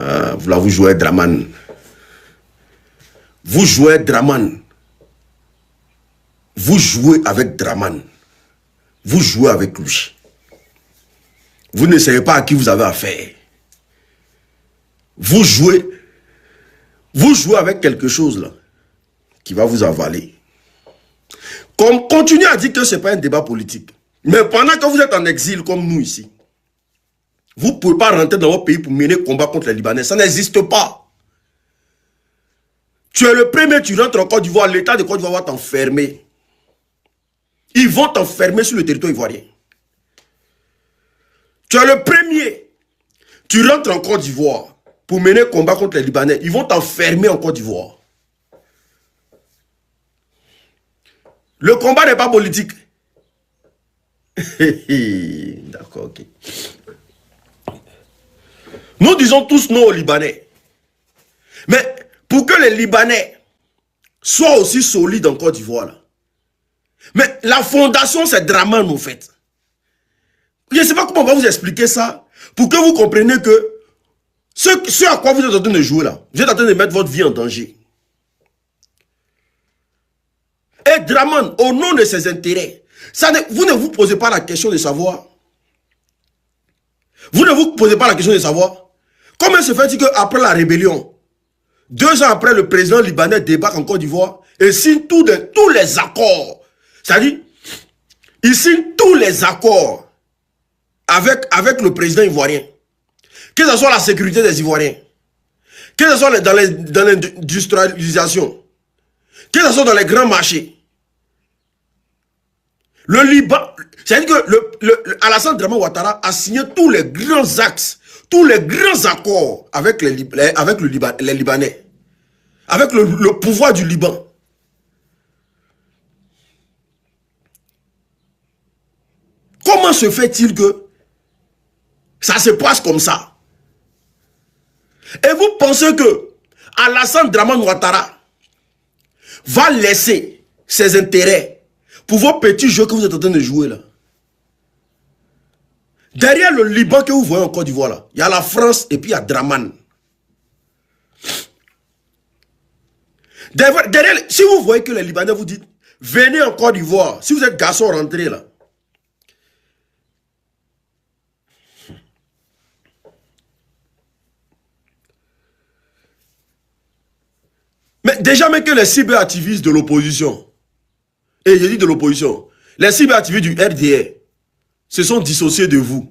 Vous jouez Draman. Vous jouez Draman. Vous jouez avec Draman. Vous jouez avec lui. Vous ne savez pas à qui vous avez affaire. Vous jouez avec quelque chose là qui va vous avaler. Continuez à dire que ce n'est pas un débat politique. Mais pendant que vous êtes en exil comme nous ici, vous ne pouvez pas rentrer dans votre pays pour mener combat contre les Libanais. Ça n'existe pas. Tu es le premier, tu rentres en Côte d'Ivoire, l'État de Côte d'Ivoire va t'enfermer. Ils vont t'enfermer sur le territoire ivoirien. Tu es le premier, tu rentres en Côte d'Ivoire pour mener combat contre les Libanais. Ils vont t'enfermer en Côte d'Ivoire. Le combat n'est pas politique. D'accord, ok. Nous disons tous non aux Libanais. Mais pour que les Libanais soient aussi solides en Côte d'Ivoire, mais la fondation, c'est Draman, en fait. Je ne sais pas comment on va vous expliquer ça, pour que vous compreniez que ce à quoi vous êtes en train de jouer là, vous êtes en train de mettre votre vie en danger. Et Draman, au nom de ses intérêts, vous ne vous posez pas la question de savoir. Vous ne vous posez pas la question de savoir comment se fait-il qu'après la rébellion, 2 ans après, le président libanais débarque en Côte d'Ivoire et signe tous les accords. C'est-à-dire, il signe tous les accords avec le président ivoirien. Que ce soit la sécurité des Ivoiriens, que ce soit dans l'industrialisation, que ce soit dans les grands marchés. Le Liban, c'est-à-dire que Alassane Draman Ouattara a signé tous les grands axes, tous les grands accords avec les Libanais, avec le pouvoir du Liban. Comment se fait-il que ça se passe comme ça? Et vous pensez que Alassane Draman Ouattara va laisser ses intérêts pour vos petits jeux que vous êtes en train de jouer là? Derrière le Liban que vous voyez en Côte d'Ivoire là, il y a la France et puis il y a Draman. Derrière, si vous voyez que les Libanais vous disent, venez en Côte d'Ivoire, si vous êtes garçon, rentrez là. Mais déjà, même que les cyberactivistes de l'opposition, et je dis de l'opposition, les cyberactivistes du RDR se sont dissociés de vous.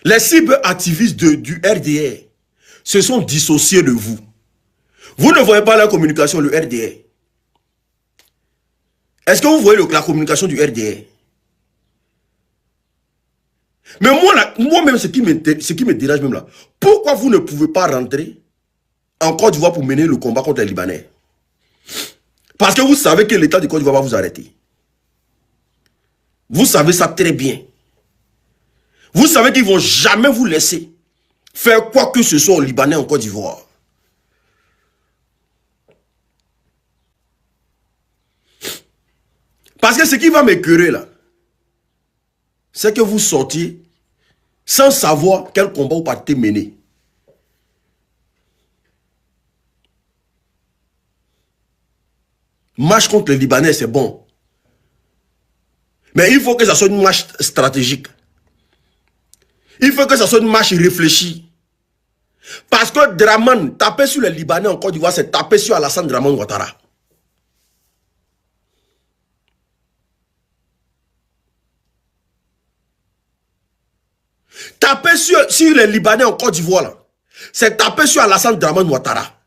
Les cyberactivistes du RDR se sont dissociés de vous. Vous ne voyez pas la communication, le RDR. Est-ce que vous voyez la communication du RDR? Mais moi-même, ce qui me dérange même là, pourquoi vous ne pouvez pas rentrer en Côte d'Ivoire pour mener le combat contre les Libanais? Parce que vous savez que l'État de Côte d'Ivoire va vous arrêter. Vous savez ça très bien. Vous savez qu'ils ne vont jamais vous laisser faire quoi que ce soit aux Libanais en Côte d'Ivoire. Parce que ce qui va m'écœurer là, c'est que vous sortiez sans savoir quel combat vous partez mener. Marche contre les Libanais, c'est bon. Mais il faut que ça soit une marche stratégique. Il faut que ça soit une marche réfléchie. Parce que Draman, taper sur les Libanais en Côte d'Ivoire, c'est taper sur Alassane Draman Ouattara. Taper sur les Libanais en Côte d'Ivoire, c'est taper sur Alassane Draman Ouattara.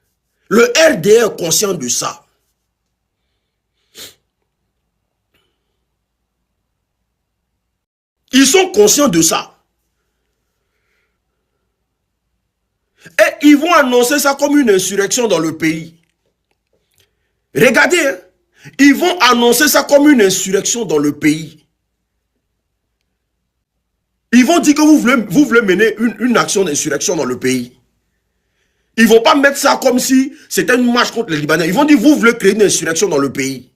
Le RDR est conscient de ça. Ils sont conscients de ça. Et ils vont annoncer ça comme une insurrection dans le pays. Regardez, hein, ils vont annoncer ça comme une insurrection dans le pays. Ils vont dire que vous voulez mener une action d'insurrection dans le pays. Ils ne vont pas mettre ça comme si c'était une marche contre les Libanais. Ils vont dire que vous voulez créer une insurrection dans le pays.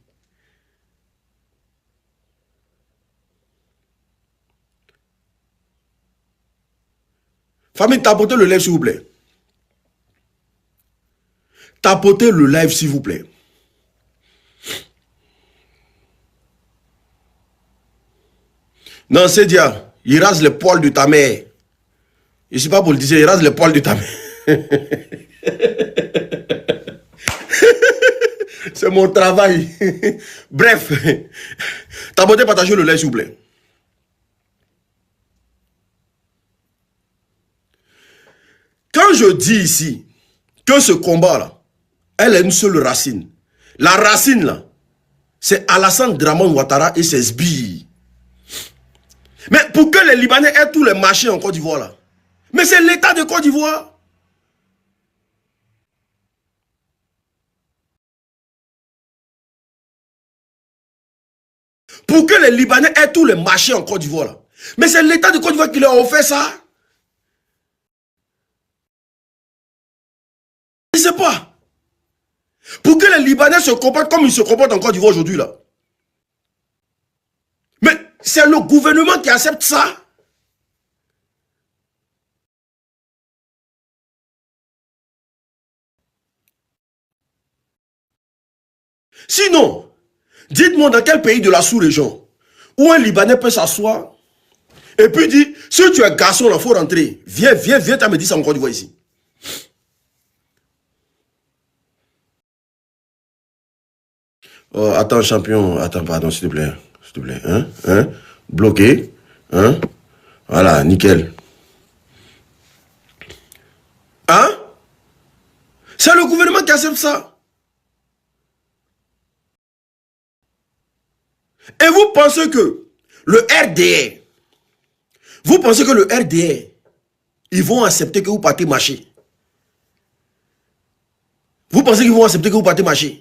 Famille, tapotez le live, s'il vous plaît. Tapotez le live, s'il vous plaît. Non, c'est dia. Il rase les poils de ta mère. Je ne suis pas politicien, il rase les poils de ta mère. C'est mon travail. Bref. Tapotez, partagez le live, s'il vous plaît. Quand je dis ici que ce combat-là, elle a une seule racine. La racine, là, c'est Alassane Draman Ouattara et ses sbires. Mais pour que les Libanais aient tous les marchés en Côte d'Ivoire, là, mais c'est l'État de Côte d'Ivoire. Pour que les Libanais aient tous les marchés en Côte d'Ivoire, là, mais c'est l'État de Côte d'Ivoire qui leur a offert ça. Je ne sais pas. Pour que les Libanais se comportent comme ils se comportent en Côte d'Ivoire aujourd'hui, là. Mais c'est le gouvernement qui accepte ça. Sinon, dites-moi dans quel pays de la sous-région où un Libanais peut s'asseoir et puis dire, si tu es garçon, il faut rentrer. Viens, viens, viens, tu me dit ça en Côte d'Ivoire ici. Oh, attends, champion. Attends, pardon, s'il te plaît. S'il te plaît. Hein? Bloqué. Hein? Voilà, nickel. Hein? C'est le gouvernement qui accepte ça. Et vous pensez que le RDR, vous pensez que le RDR, ils vont accepter que vous partez marcher? Vous pensez qu'ils vont accepter que vous partez marcher?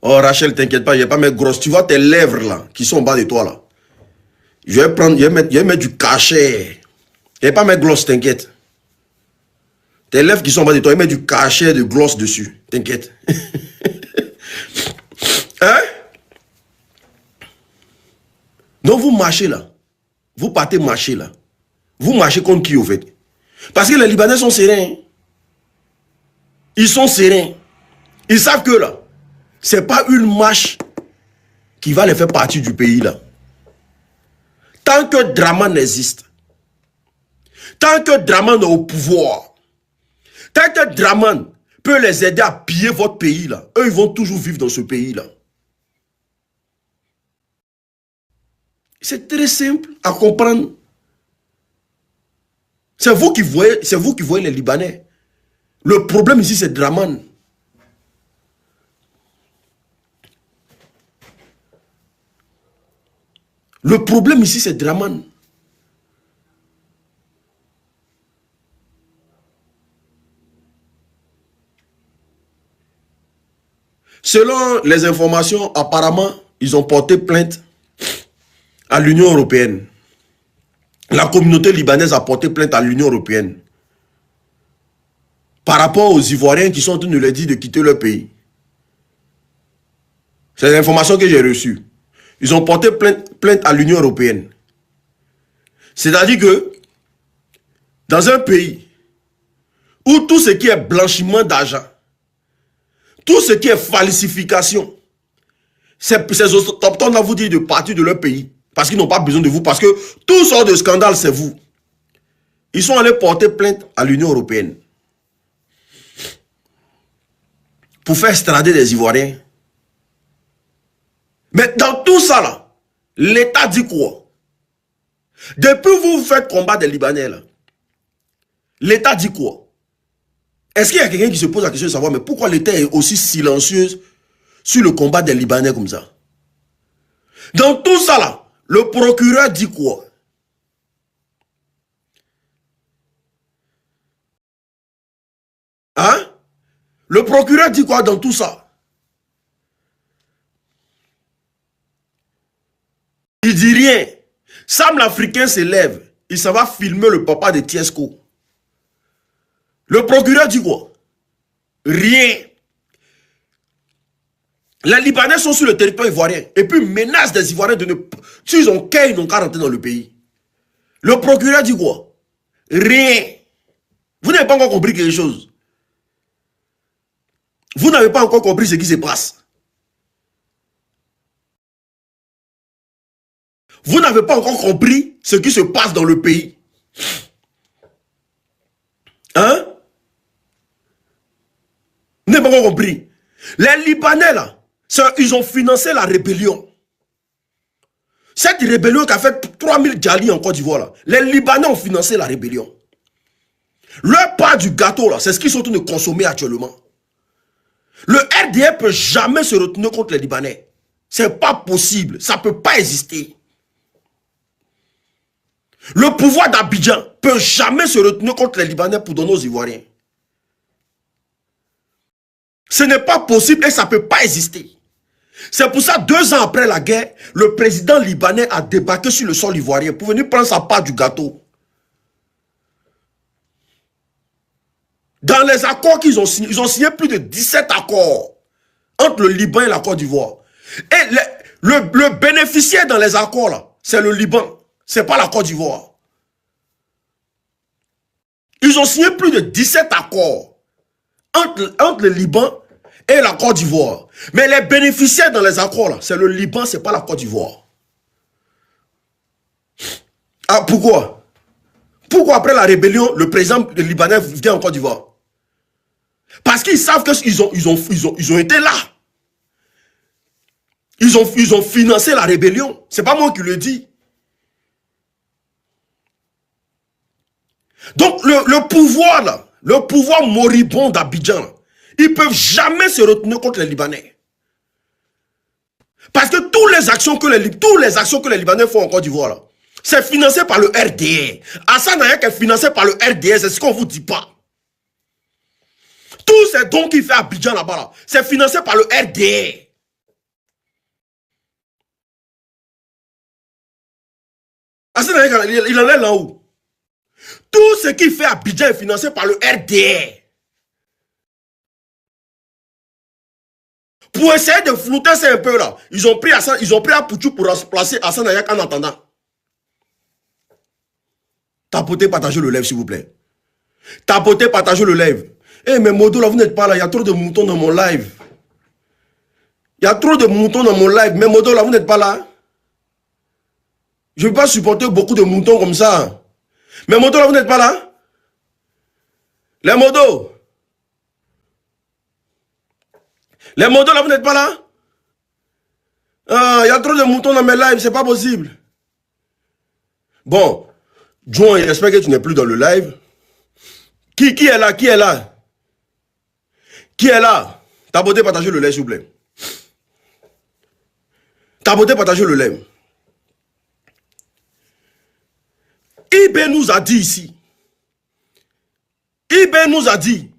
Oh Rachel, t'inquiète pas, je vais pas mettre grosse. Tu vois tes lèvres là, qui sont en bas de toi là. Je vais prendre, je vais mettre du cachet. Je vais pas mettre gloss, t'inquiète. Tes lèvres qui sont en bas de toi, je vais mettre du cachet de gloss dessus. T'inquiète. Hein? Donc vous marchez là. Vous partez marcher là. Vous marchez contre qui au fait? Parce que les Libanais sont sereins. Ils sont sereins. Ils savent que là, c'est pas une marche qui va les faire partir du pays là. Tant que Draman existe, tant que Draman est au pouvoir, tant que Draman peut les aider à piller votre pays là, eux ils vont toujours vivre dans ce pays là. C'est très simple à comprendre. C'est vous qui voyez les Libanais. Le problème ici c'est Draman. Le problème ici, c'est Draman. Selon les informations, apparemment, ils ont porté plainte à l'Union européenne. La communauté libanaise a porté plainte à l'Union européenne par rapport aux Ivoiriens qui sont en train de leur dire de quitter leur pays. C'est l'information que j'ai reçue. Ils ont porté plainte à l'Union européenne. C'est-à-dire que dans un pays où tout ce qui est blanchiment d'argent, tout ce qui est falsification, ces autochtones vous disent de partir de leur pays parce qu'ils n'ont pas besoin de vous, parce que tout sort de scandale, c'est vous. Ils sont allés porter plainte à l'Union européenne pour faire extrader des Ivoiriens. Mais dans tout ça là, l'État dit quoi? Depuis que vous faites combat des Libanais là, l'État dit quoi? Est-ce qu'il y a quelqu'un qui se pose la question de savoir mais pourquoi l'État est aussi silencieux sur le combat des Libanais comme ça? Dans tout ça là, le procureur dit quoi? Hein? Le procureur dit quoi dans tout ça? Il dit rien. Sam l'Africain se lève. Il s'en va filmer le papa de Tiesco. Le procureur dit quoi? Rien. Les Libanais sont sur le territoire ivoirien et puis menacent des Ivoiriens de ne... S'ils ont qu'à, ils n'ont qu'à rentrer dans le pays. Le procureur dit quoi? Rien. Vous n'avez pas encore compris quelque chose. Vous n'avez pas encore compris ce qui se passe. Vous n'avez pas encore compris ce qui se passe dans le pays. Hein? Vous n'avez pas encore compris. Les Libanais, là, ils ont financé la rébellion. Cette rébellion qui a fait 3000 djali en Côte d'Ivoire, là, les Libanais ont financé la rébellion. Leur part du gâteau, là, c'est ce qu'ils sont en train de consommer actuellement. Le RDA ne peut jamais se retenir contre les Libanais. C'est pas possible. Ça ne peut pas exister. Le pouvoir d'Abidjan ne peut jamais se retenir contre les Libanais pour donner aux Ivoiriens. Ce n'est pas possible et ça ne peut pas exister. C'est pour ça, 2 ans après la guerre, le président libanais a débarqué sur le sol ivoirien pour venir prendre sa part du gâteau. Dans les accords qu'ils ont signés, ils ont signé plus de 17 accords entre le Liban et la Côte d'Ivoire. Et le bénéficiaire dans les accords, là, c'est le Liban. Ce n'est pas la Côte d'Ivoire. Ils ont signé plus de 17 accords entre le Liban et la Côte d'Ivoire. Mais les bénéficiaires dans les accords, là, c'est le Liban, ce n'est pas la Côte d'Ivoire. Ah, pourquoi? Pourquoi après la rébellion, le président libanais vient en Côte d'Ivoire? Parce qu'ils savent qu'ils ont été là. Ils ont financé la rébellion. Ce n'est pas moi qui le dis. Donc le pouvoir là, le pouvoir moribond d'Abidjan, ils ne peuvent jamais se retenir contre les Libanais. Parce que toutes les actions que les Libanais font en Côte d'Ivoire, c'est financé par le RDA. Hassan Ayek est financé par le RDA, c'est ce qu'on ne vous dit pas. Tous ces dons qu'il fait à Abidjan là-bas, c'est financé par le RDA. Hassan Ayek, il en est là-haut. Tout ce qu'il fait à Abidjan est financé par le RDA. Pour essayer de flouter ça un peu là, ils ont pris Apoutou pour remplacer Hassan Ayek en attendant. Tapotez, partagez le live s'il vous plaît. Tapotez, partagez le live. Eh mais Modo là, vous n'êtes pas là, il y a trop de moutons dans mon live. Il y a trop de moutons dans mon live, mais Modo là, vous n'êtes pas là. Je ne vais pas supporter beaucoup de moutons comme ça. Mais Modo là, vous n'êtes pas là. Les modos. Les modos là, vous n'êtes pas là. Ah, il y a trop de moutons dans mes lives, c'est pas possible. Bon, John, j'espère que tu n'es plus dans le live. Qui est là? Qui est là? Qui est là? Tapotez, partagez le live, s'il vous plaît. Tapotez, partagez le live. IB nous a dit ici. IB nous a dit.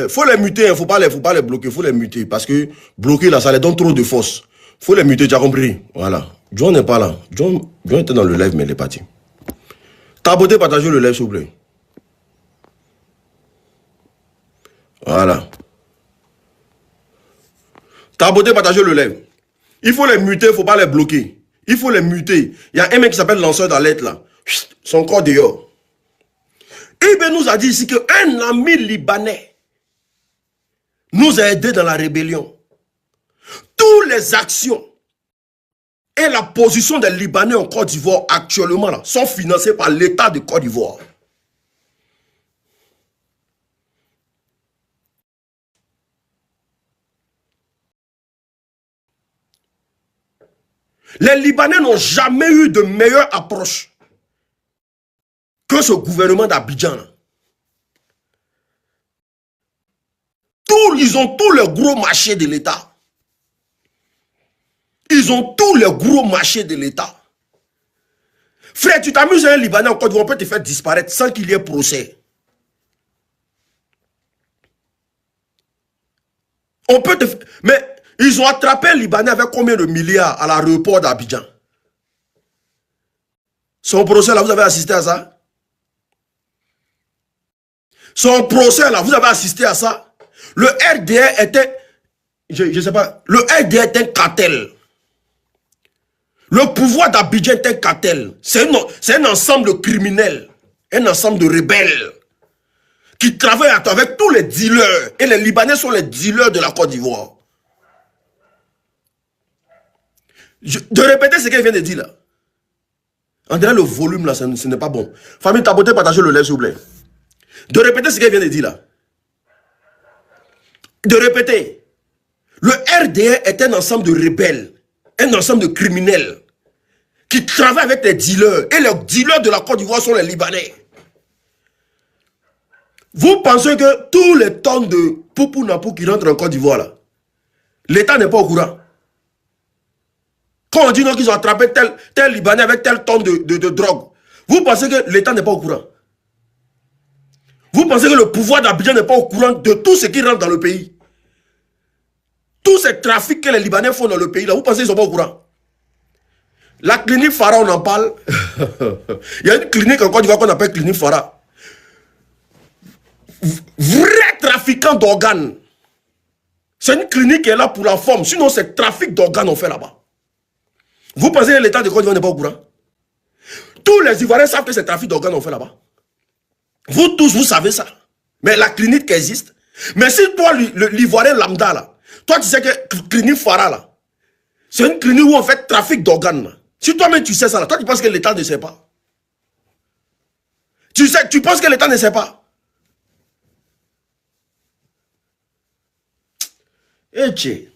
Faut les muter, il ne faut pas les bloquer, il faut les muter. Parce que bloquer là, ça les donne trop de force. Il faut les muter, tu as compris? Voilà. John n'est pas là. John était dans le live, mais il est parti. Tapotez, partagez le live, s'il vous plaît. Voilà. Tapotez, partagez le live. Il faut les muter, il ne faut pas les bloquer. Il faut les muter. Il y a un mec qui s'appelle lanceur d'alerte là. Son corps dehors. Ibn nous a dit ici qu'un ami libanais nous a aidés dans la rébellion. Toutes les actions et la position des Libanais en Côte d'Ivoire actuellement là, sont financées par l'État de Côte d'Ivoire. Les Libanais n'ont jamais eu de meilleure approche que ce gouvernement d'Abidjan. Ils ont tous les gros marchés de l'État. Ils ont tous les gros marchés de l'État. Frère, tu t'amuses à un Libanais en Côte d'Ivoire, on peut te faire disparaître sans qu'il y ait procès. On peut te... Mais ils ont attrapé un Libanais avec combien de milliards à l'aéroport d'Abidjan? Son procès là, vous avez assisté à ça? Son procès là, vous avez assisté à ça? Le RDA était... je ne sais pas, le RDA est un cartel. Le pouvoir d'Abidjan est un cartel. C'est un ensemble criminel, un ensemble de rebelles qui travaillent avec tous les dealers. Et les Libanais sont les dealers de la Côte d'Ivoire. De répéter ce qu'elle vient de dire là. En dirait le volume là, ce n'est pas bon. Famille, tabotez, partagez le lait s'il vous plaît. De répéter ce qu'elle vient de dire là. De répéter. Le RDA est un ensemble de rebelles, un ensemble de criminels qui travaillent avec les dealers. Et les dealers de la Côte d'Ivoire sont les Libanais. Vous pensez que tous les tonnes de poupou napou qui rentrent en Côte d'Ivoire là, l'État n'est pas au courant? Quand on dit non qu'ils ont attrapé tel Libanais avec telle tonne de drogue, vous pensez que l'État n'est pas au courant? Vous pensez que le pouvoir d'Abidjan n'est pas au courant de tout ce qui rentre dans le pays? Tous ces trafics que les Libanais font dans le pays là, vous pensez qu'ils ne sont pas au courant? La clinique Farah, on en parle. Il y a une clinique en Côte d'Ivoire qu'on appelle clinique Farah. Vrai trafiquant d'organes. C'est une clinique qui est là pour la forme. Sinon, c'est trafic d'organes on fait là-bas. Vous pensez que l'État de Côte d'Ivoire n'est pas au courant? Tous les Ivoiriens savent que c'est trafic d'organes on fait là-bas. Vous tous, vous savez ça. Mais la clinique qui existe. Mais si toi, l'Ivoirien lambda là, toi tu sais que clinique Farah là, c'est une clinique où on fait trafic d'organes. Si toi-même tu sais ça là, toi tu penses que l'État ne sait pas. Tu penses que l'État ne sait pas. Eh tché.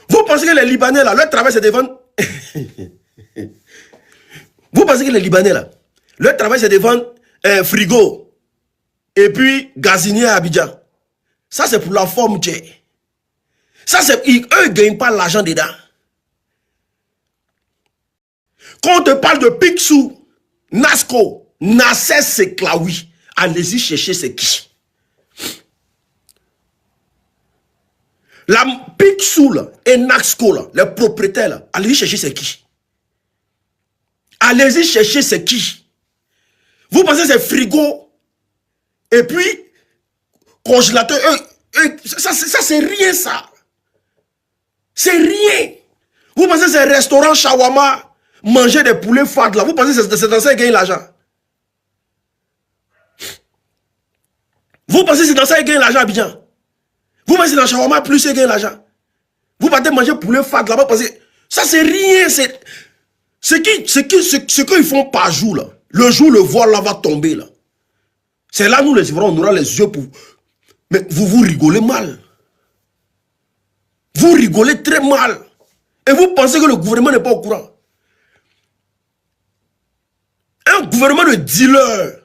Vous pensez que les Libanais là, leur travail c'est de vendre. Vous pensez que les Libanais là, leur travail c'est de vendre un frigo et puis gazinier à Abidjan. Ça c'est pour la forme, tché. Ça c'est, eux ne gagnent pas l'argent dedans. Quand on te parle de Picsou, Nasco, Nasser Seklaoui, allez-y chercher c'est qui. La Picsou là, et Nasco là, les propriétaires là, allez-y chercher c'est qui. Allez-y chercher c'est qui. Vous pensez c'est frigo et puis congélateur, ça c'est rien ça. C'est rien. Vous pensez c'est restaurant shawarma, manger des poulets fades là. Vous pensez c'est dans ça qu'ils gagnent l'argent. Vous pensez c'est dans ça qu'ils gagnent l'argent à Abidjan. Vous pensez dans shawarma plus ils gagnent l'argent. Vous partez manger poulet fades là-bas parce que ça c'est rien. Ce qu'ils font par jour là. Le jour le voile là va tomber là. C'est là nous les Ivoiriens on aura les yeux pour. Mais vous rigolez mal. Vous rigolez très mal. Et vous pensez que le gouvernement n'est pas au courant. Un gouvernement de dealer.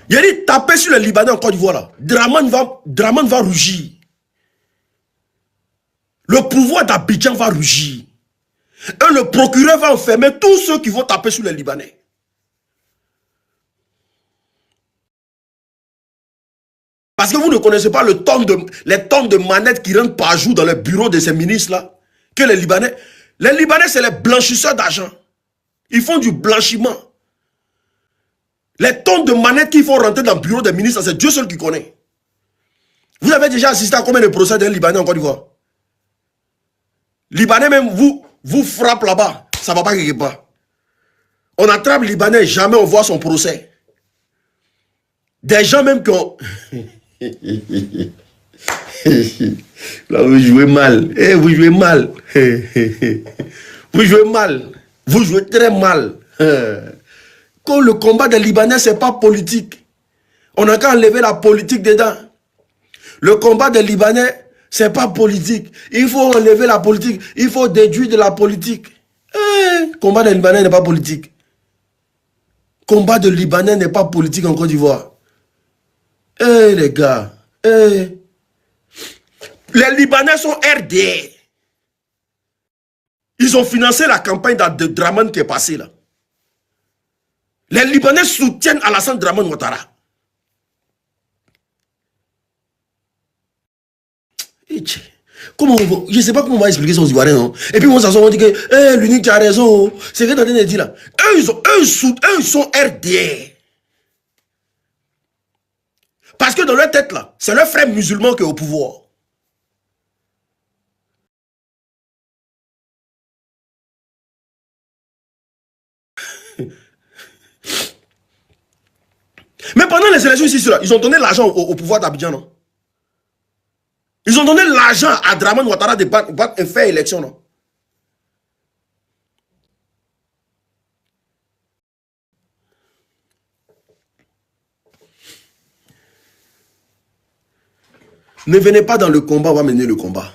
Il a dit taper sur les Libanais en Côte d'Ivoire là. Draman va rougir. Le pouvoir d'Abidjan va rougir. Et le procureur va enfermer tous ceux qui vont taper sur les Libanais. Parce que vous ne connaissez pas les tonnes de manettes qui rentrent par jour dans les bureaux de ces ministres-là. Que les Libanais c'est les blanchisseurs d'argent. Ils font du blanchiment. Les tonnes de manettes qui font rentrer dans le bureau des ministres, c'est Dieu seul qui connaît. Vous avez déjà assisté à combien de procès d'un Libanais en Côte d'Ivoire? Libanais même, vous frappe là-bas, ça ne va pas quelque part. On attrape Libanais, jamais on voit son procès. Des gens même qui ont... Là, vous jouez mal. Vous jouez mal. Vous jouez mal. Vous jouez très mal. Quand le combat des Libanais, ce n'est pas politique. On n'a qu'à enlever la politique dedans. Le combat des Libanais, ce n'est pas politique. Il faut enlever la politique. Il faut déduire de la politique. Combat des Libanais n'est pas politique. Combat des Libanais n'est pas politique en Côte d'Ivoire. Les gars. Les Libanais sont RD. Ils ont financé la campagne de Draman qui est passée là. Les Libanais soutiennent Alassane Draman Ouattara. Je ne sais pas comment on va expliquer ça aux Ivoiriens. Non? Et puis on s'assoit, on dit que l'unique tu as raison. C'est ce que tu as dit là. Eux, ils sont RDR. Parce que dans leur tête là, c'est leur frère musulman qui est au pouvoir. Mais pendant les élections ici, là, ils ont donné l'argent au pouvoir d'Abidjan, non? Ils ont donné l'argent à Draman Ouattara de faire élection, non? Ne venez pas dans le combat, on va mener le combat.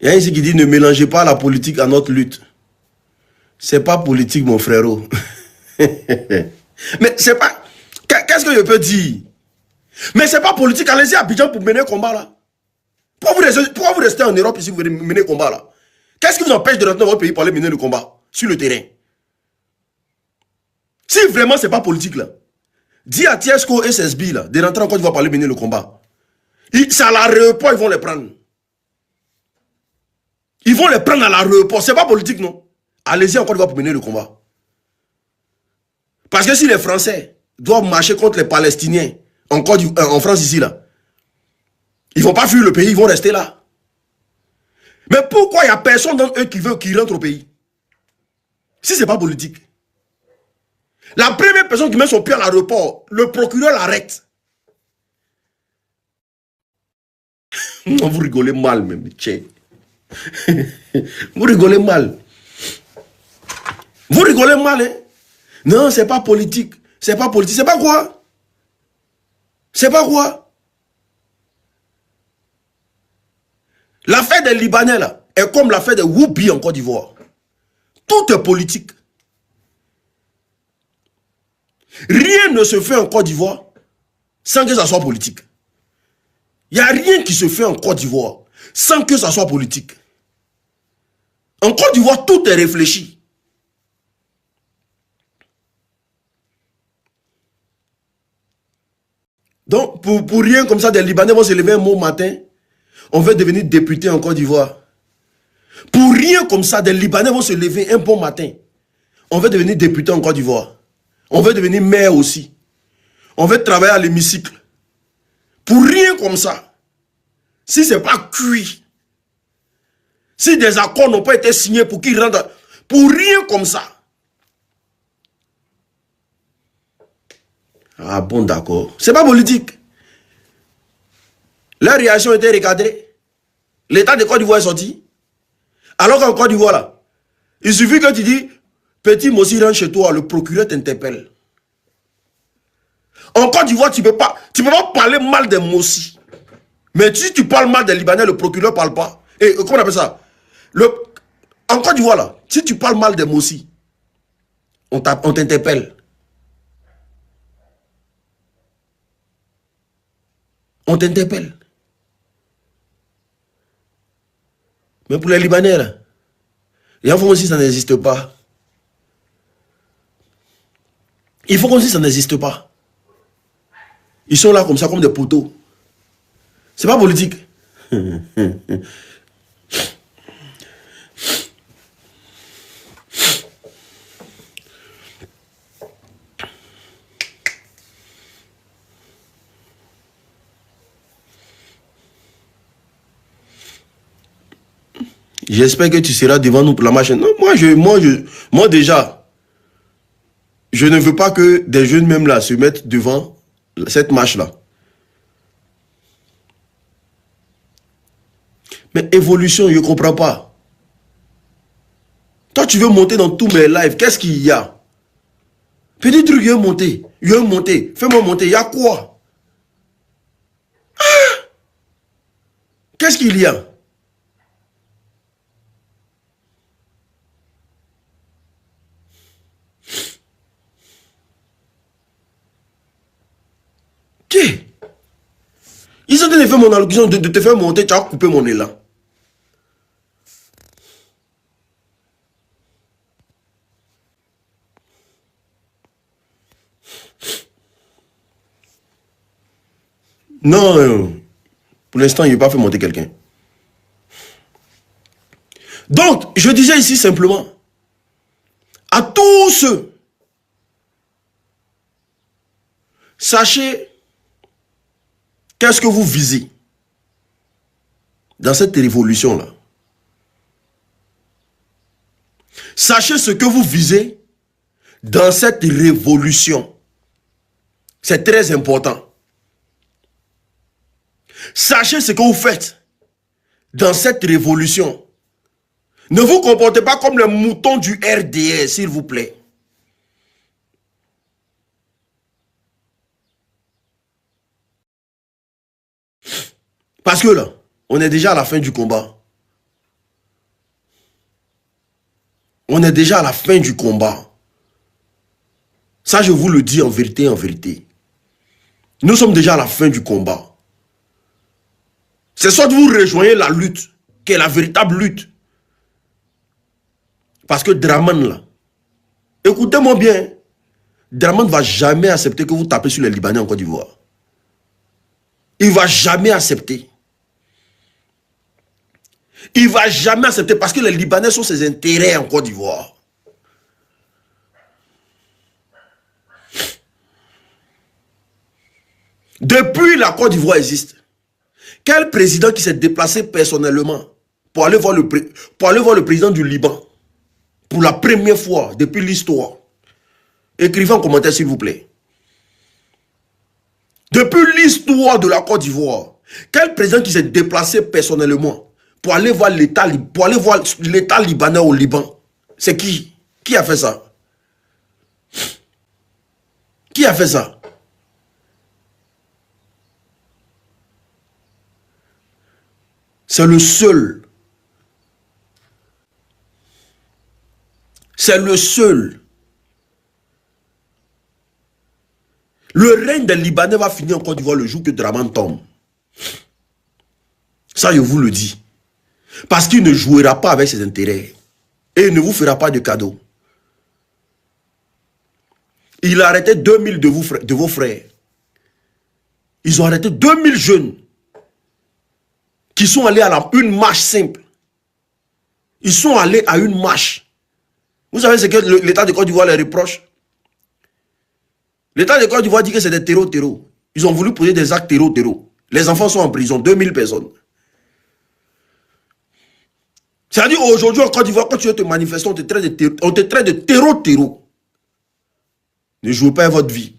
Il y a ici qui dit ne mélangez pas la politique à notre lutte. C'est pas politique, mon frérot. Mais c'est pas... Qu'est-ce que je peux dire? Mais c'est pas politique. Allez-y à Abidjan pour mener le combat là. Pourquoi vous restez en Europe ici pour mener le combat là? Qu'est-ce qui vous empêche de rentrer dans votre pays pour aller mener le combat sur le terrain? Si vraiment c'est pas politique là, dis à Tiesco et SSB là, de rentrer en Côte d'Ivoire pour aller mener le combat. C'est à l'aéroport, ils vont les prendre. Ils vont les prendre à l'aéroport. C'est pas politique, non? Allez-y en Côte d'Ivoire pour mener le combat. Parce que si les Français doivent marcher contre les Palestiniens en France ici là, ils ne vont pas fuir le pays, ils vont rester là. Mais pourquoi il n'y a personne d'entre eux qui veut qu'ils rentrent au pays? Si ce n'est pas politique. La première personne qui met son pied à l'aéroport, le procureur l'arrête. Vous rigolez mal même, tchè. Vous rigolez mal. Vous rigolez mal, hein? Non, c'est pas politique. C'est pas politique. C'est pas quoi? C'est pas quoi? L'affaire des Libanais, là, est comme l'affaire de Woubi en Côte d'Ivoire. Tout est politique. Rien ne se fait en Côte d'Ivoire sans que ça soit politique. Il n'y a rien qui se fait en Côte d'Ivoire sans que ça soit politique. En Côte d'Ivoire, tout est réfléchi. Donc, pour rien comme ça, des Libanais vont se lever un bon matin, on veut devenir député en Côte d'Ivoire. Pour rien comme ça, des Libanais vont se lever un bon matin, on veut devenir député en Côte d'Ivoire. On veut devenir maire aussi. On veut travailler à l'hémicycle. Pour rien comme ça. Si ce n'est pas cuit. Si des accords n'ont pas été signés pour qu'ils rentrent. Pour rien comme ça. Ah bon, d'accord. C'est pas politique. Leur réaction était recadrée. L'État de Côte d'Ivoire est sorti. Alors qu'en Côte d'Ivoire, là, il suffit que tu dis, petit Mossi, rentre chez toi, le procureur t'interpelle. En Côte d'Ivoire, tu ne peux pas parler mal des Mossi. Mais si tu parles mal des Libanais, le procureur ne parle pas. Et comment on appelle ça? En Côte d'Ivoire, là, si tu parles mal des Mossi, on t'interpelle. On t'interpelle. Mais pour les Libanais, là, il faut aussi ça n'existe pas. Il faut aussi ça n'existe pas. Ils sont là comme ça, comme des poteaux. C'est pas politique. J'espère que tu seras devant nous pour la marche. Non, moi déjà, je ne veux pas que des jeunes même là se mettent devant cette marche-là. Mais évolution, je ne comprends pas. Toi, tu veux monter dans tous mes lives. Qu'est-ce qu'il y a? Petit truc, je veux monter. Je veux monter. Fais-moi monter. Il y a quoi? Ah! Qu'est-ce qu'il y a? Qui? Ils ont en train de faire mon allocution, de te faire monter, tu as coupé mon élan. Non, Pour l'instant, il n'a pas fait monter quelqu'un. Donc, je disais ici simplement, à tous ceux, sachez qu'est-ce que vous visez dans cette révolution-là. Sachez ce que vous visez dans cette révolution. C'est très important. Sachez ce que vous faites dans cette révolution. Ne vous comportez pas comme le mouton du RDS, s'il vous plaît. Parce que là, on est déjà à la fin du combat. On est déjà à la fin du combat. Ça, je vous le dis en vérité, en vérité. Nous sommes déjà à la fin du combat. C'est soit vous rejoignez la lutte, qui est la véritable lutte. Parce que Draman, là, écoutez-moi bien, Draman ne va jamais accepter que vous tapez sur les Libanais en Côte d'Ivoire. Il ne va jamais accepter. Il ne va jamais accepter parce que les Libanais sont ses intérêts en Côte d'Ivoire. Depuis la Côte d'Ivoire existe, quel président qui s'est déplacé personnellement pour aller voir le président du Liban pour la première fois depuis l'histoire? Écrivez en commentaire s'il vous plaît. Depuis l'histoire de la Côte d'Ivoire, quel président qui s'est déplacé personnellement pour aller voir l'État libanais au Liban? C'est qui? Qui a fait ça? Qui a fait ça? C'est le seul. C'est le seul. Le règne des Libanais va finir en Côte d'Ivoire le jour que Draman tombe. Ça, je vous le dis. Parce qu'il ne jouera pas avec ses intérêts. Et il ne vous fera pas de cadeaux. Il a arrêté 2000 de vos frères. Ils ont arrêté 2000 jeunes qui sont allés à une marche simple. Ils sont allés à une marche. Vous savez ce que l'État de Côte d'Ivoire les reproche? L'État de Côte d'Ivoire dit que c'est des terreaux. Ils ont voulu poser des actes terreaux. Les enfants sont en prison, 2000 personnes. C'est-à-dire aujourd'hui en Côte d'Ivoire, quand tu veux te manifester, on te traite de terreau. Ne jouez pas à votre vie.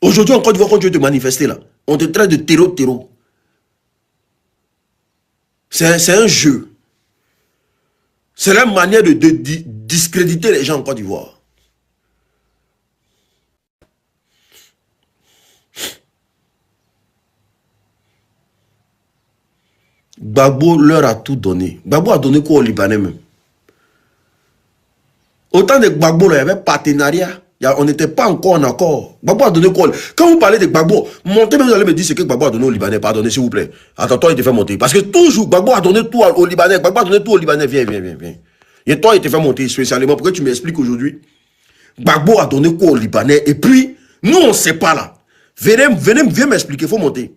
Aujourd'hui en Côte d'Ivoire, quand tu veux te manifester là, on te traite de terreau. C'est un jeu. C'est la manière de discréditer les gens en Côte d'Ivoire. Gbagbo leur a tout donné. Gbagbo a donné quoi aux Libanais même? Autant de Gbagbo, il y avait partenariat. On n'était pas encore en accord. Gbagbo a donné quoi? Quand vous parlez de Gbagbo, montez, mais vous allez me dire ce que Gbagbo a donné aux Libanais. Pardonnez, s'il vous plaît. Attends, toi, il te fait monter. Parce que toujours, Gbagbo a donné tout aux Libanais. Gbagbo a donné tout aux Libanais. Viens. Et toi, il te fait monter spécialement. Pourquoi tu m'expliques aujourd'hui? Gbagbo a donné quoi aux Libanais? Et puis, nous, on ne sait pas là. Viens m'expliquer. Il faut monter.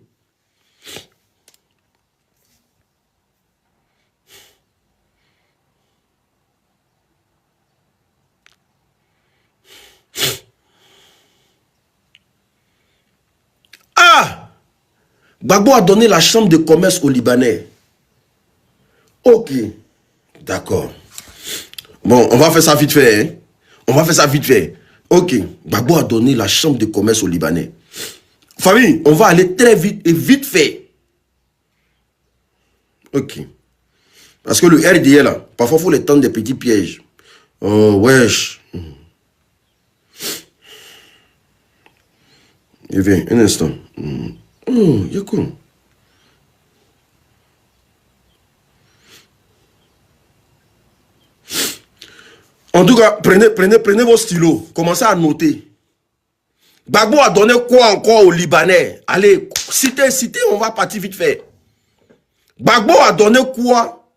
Ah! Gbagbo a donné la chambre de commerce aux Libanais. Ok. D'accord. Bon, on va faire ça vite fait. Hein? On va faire ça vite fait. Ok. Gbagbo a donné la chambre de commerce aux Libanais. Famille, on va aller très vite et vite fait. Ok. Parce que le RDA là, parfois il faut les tendre des petits pièges. Oh, wesh. Et viens, un instant. Oh, il y a quoi? En tout cas, prenez vos stylos. Commencez à noter. Gbagbo a donné quoi encore aux Libanais? Allez, citez, on va partir vite fait. Gbagbo a donné quoi